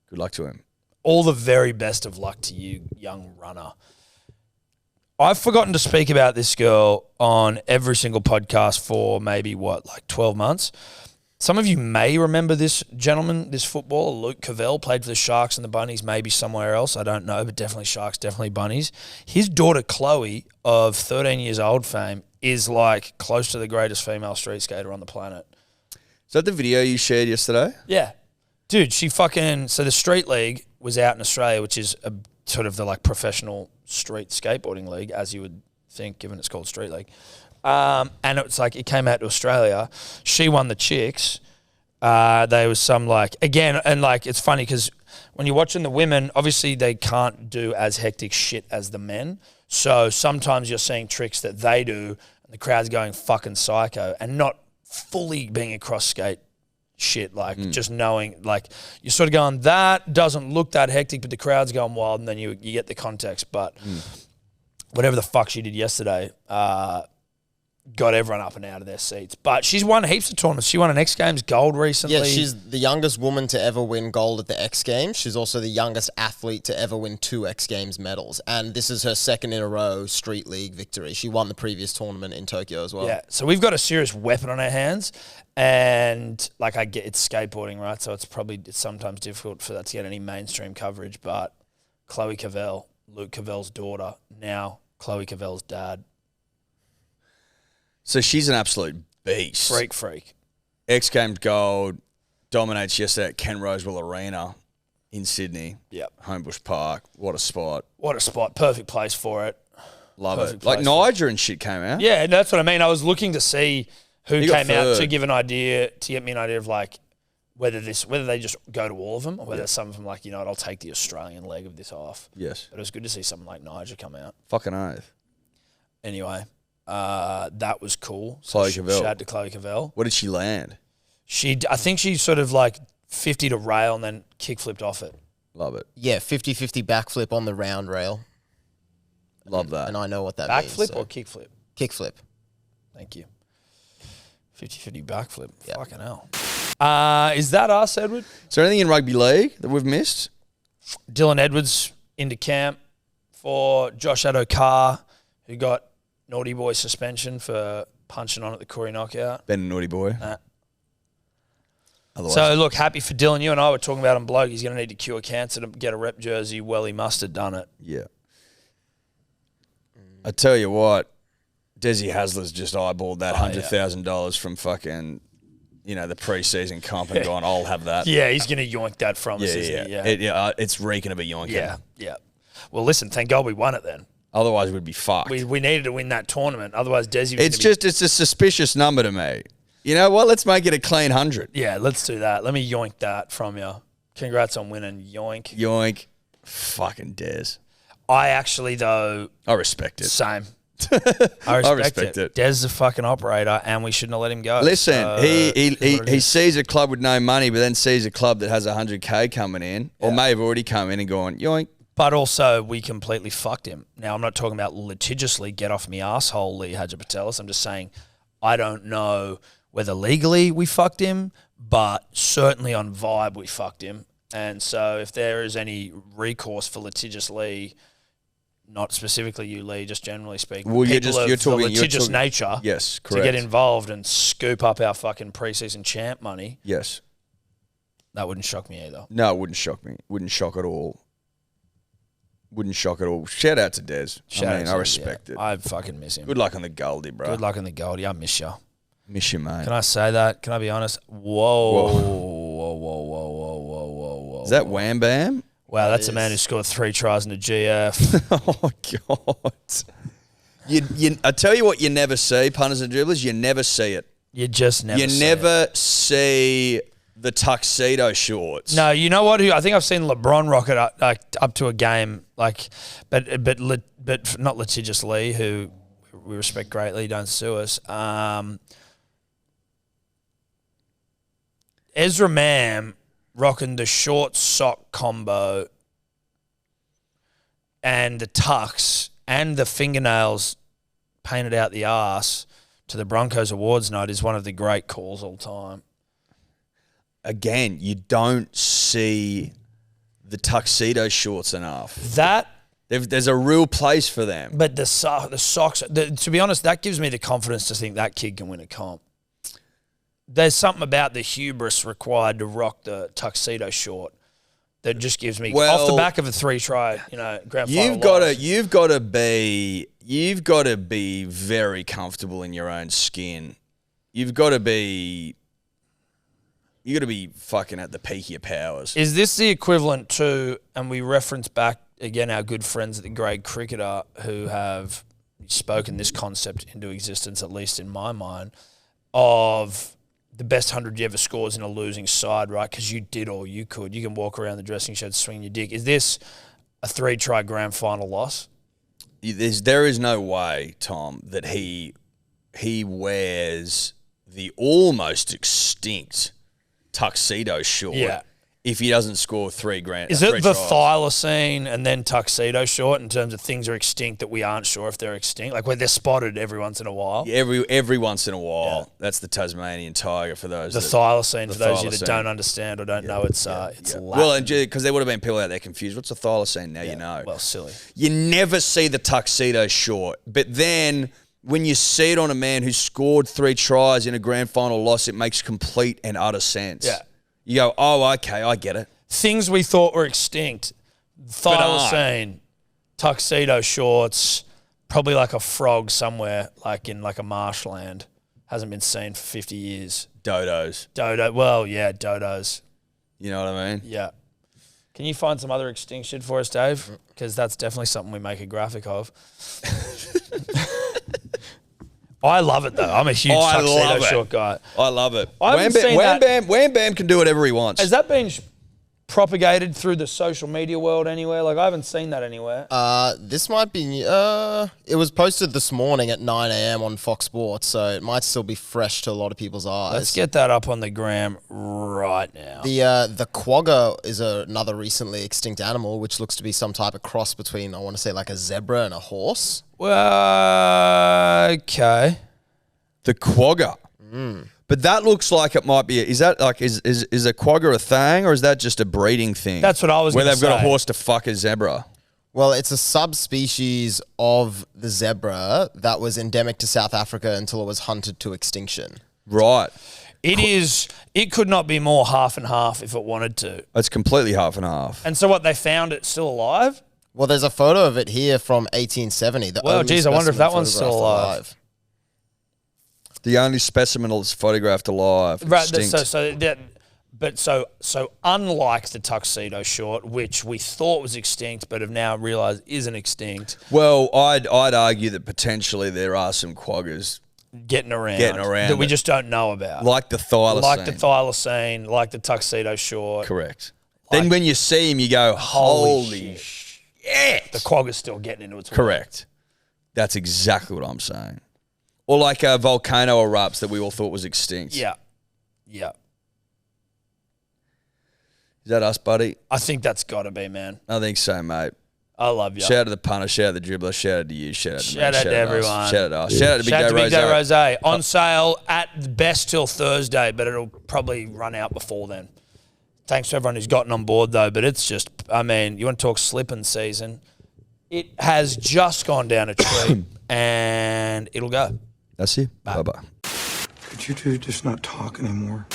Good luck to him. All the very best of luck to you, young runner. I've forgotten to speak about this girl on every single podcast for maybe, 12 months? Some of you may remember this gentleman, this footballer, Luke Covell, played for the Sharks and the Bunnies, maybe somewhere else. I don't know, but definitely Sharks, definitely Bunnies. His daughter, Chloe, of 13 years old fame, is like close to the greatest female street skater on the planet. Is that the video you shared yesterday? Yeah. Dude, so the Street League was out in Australia, which is a sort of the professional street skateboarding league, as you would think, given it's called Street League. And it's it came out to Australia. She won the chicks. There was some it's funny because when you're watching the women, obviously they can't do as hectic shit as the men. So sometimes you're seeing tricks that they do and the crowd's going fucking psycho and not fully being a cross skate shit, just knowing, you're sort of going, that doesn't look that hectic, but the crowd's going wild, and then you get the context. But whatever the fuck she did yesterday, got everyone up and out of their seats. But she's won heaps of tournaments. She won an X Games gold recently. Yeah, she's the youngest woman to ever win gold at the X Games. She's also the youngest athlete to ever win 2 X Games medals. And this is her second in a row Street League victory. She won the previous tournament in Tokyo as well. Yeah, so we've got a serious weapon on our hands. And I get it's skateboarding, right? So it's sometimes difficult for that to get any mainstream coverage. But Chloe Covell, Luke Covell's daughter, now Chloe Covell's dad. So she's an absolute beast. Freak. X Games gold, dominates yesterday at Ken Rosewell Arena in Sydney. Yep. Homebush Park. What a spot. What a spot. Perfect place for it. Love Perfect it. Like place for Niger and shit came out. Yeah, that's what I mean. I was looking to see who He got came out to third. give an idea, to get me an idea of whether they just go to all of them or whether some of them I'll take the Australian leg of this off. Yes. But it was good to see someone like Niger come out. Fucking oath. Anyway, That was cool. Chloe So Covell. shout out to Chloe Covell. What did she land? I think she sort of like 50 to rail and then kick flipped off it. Love it. Yeah, 50-50 backflip on the round rail. Love that. And I know what that means. Backflip so. or kick flip? Kickflip. Thank you. 50-50 backflip. Yep. Fucking hell. Is that us, Edward? Is there anything in rugby league that we've missed? Dylan Edwards into camp for Josh Adokar, who got naughty boy suspension for punching on at the Corey knockout. Been a naughty boy. Nah. Otherwise, So, look, happy for Dylan. You and I were talking about him, bloke. He's going to need to cure cancer to get a rep jersey. Well, he must have done it. yeah. I tell you what, Desi Hasler's just eyeballed that $100,000 from fucking, the preseason comp and gone, I'll have that. Yeah, he's going to yoink that from us, isn't he? Yeah. It's reeking of a yoinking. Yeah. Well, listen, thank God we won it then. Otherwise, we'd be fucked. We needed to win that tournament. Otherwise, Desi was It's a suspicious number to me. You know what? Let's make it a clean 100. Yeah, let's do that. Let me yoink that from you. Congrats on winning. Yoink. Yoink. Fucking Des. I actually, though, I respect it. same. I respect it. Des is a fucking operator, and we shouldn't have let him go. Listen, So, he is what it is. sees a club with no money, but then sees a club that has 100K coming in, or may have already come in and gone, yoink. But also, we completely fucked him. Now, I'm not talking about litigiously, get off me asshole, Lee Hadjipatelis. I'm just saying, I don't know whether legally we fucked him, but certainly on vibe we fucked him. And so if there is any recourse for litigious Lee, not specifically you, Lee, just generally speaking, Well, you're the litigious nature Yes, to correct. get involved and scoop up our fucking preseason champ money, Yes. that wouldn't shock me either. No, it wouldn't shock me. Wouldn't shock at all. Wouldn't shock at all. Shout out to Des. I respect it. I fucking miss him. Good luck on the Goldie, bro. Good luck in the Goldie. I miss you. Miss you, mate. Can I say that? Can I be honest? Whoa. Is that Wham Bam? Wow, that's a man who scored 3 tries in a GF. Oh, God. I tell you what you never see, punters and dribblers, you never see it. You just never You see never see the tuxedo shorts. No, you know what? I think I've seen LeBron rock it up to a game, but not litigious Lee, who we respect greatly. Don't sue us. Ezra Mam rocking the short sock combo and the tux and the fingernails painted out the arse to the Broncos awards night is one of the great calls all time. Again, you don't see tuxedo shorts enough. There's a real place for them. But the socks, to be honest, that gives me the confidence to think that kid can win a comp. There's something about the hubris required to rock the tuxedo short that just gives me off the back of a 3-try, grand final. You've got to be very comfortable in your own skin. You got to be fucking at the peak of your powers. Is this the equivalent to, and we reference back again our good friends at the Grade Cricketer who have spoken this concept into existence, at least in my mind, of the best 100 you ever scores in a losing side, right? Because you did all you could. You can walk around the dressing shed swinging your dick. Is this a 3-try grand final loss? There is no way, Tom, that he wears the almost extinct tuxedo short if he doesn't score 3 grand. Is it the thylacine and then tuxedo short in terms of things are extinct that we aren't sure if they're extinct? Like where they're spotted every once in a while? Every once in a while. Yeah. That's the Tasmanian tiger for those. The thylacine, for those of you that don't understand or don't know, it's Latin. Well, because there would have been people out there confused. What's a thylacine? Now you know. Well, silly. You never see the tuxedo short. But then when you see it on a man who scored 3 tries in a grand final loss, it makes complete and utter sense. Yeah. You go, oh, okay, I get it. Things we thought were extinct. Thylacine, tuxedo shorts, probably like a frog somewhere, like in like a marshland. Hasn't been seen for 50 years. Dodos. Dodos. You know what I mean? Yeah. Can you find some other extinction for us, Dave? Because that's definitely something we make a graphic of. I love it, though. I'm a huge tuxedo short guy. I love it. I haven't seen Wham Bam can do whatever he wants. Has that been propagated through the social media world anywhere? Like, I haven't seen that anywhere. This might be. It was posted this morning at 9 a.m. on Fox Sports, so it might still be fresh to a lot of people's eyes. Let's get that up on the gram right now. The quagga is another recently extinct animal, which looks to be some type of cross between, I want to say, like a zebra and a horse. Well, okay. The quagga. But that looks like it might be. Is that like is a quagga a thing, or is that just a breeding thing? That's what I was where gonna they've got a say. horse to fuck a zebra. Well, it's a subspecies of the zebra that was endemic to South Africa until it was hunted to extinction. Right. It could not be more half and half if it wanted to. It's completely half and half. And so what, they found it still alive? Well, there's a photo of it here from 1870. Well, geez, I wonder if that one's still alive. The only specimen that's photographed alive. Right. Extinct. So unlike the tuxedo short, which we thought was extinct, but have now realised isn't extinct, Well, I'd argue that potentially there are some quaggas getting around that we just don't know about, like the thylacine. like the thylacine, like the tuxedo short. Correct. Then when you see him, you go, holy shit. shit. The quagga's still getting into its way. Correct. That's exactly what I'm saying. Or like a volcano erupts that we all thought was extinct. Yeah. Is that us, buddy? I think that's got to be, man. I think so, mate. I love you. Shout out to the punter, shout out to the dribbler, shout out to you, shout out to me, Shout out to us. everyone. Shout out to us. Shout out to Big Shout out to Day Big Day Rose. Rosé. On sale at best till Thursday, but it'll probably run out before then. Thanks to everyone who's gotten on board, though. But it's just, I mean, you want to talk slipping season. It has just gone down a tree, and it'll go. That's it. Bye. Bye-bye. Could you two just not talk anymore?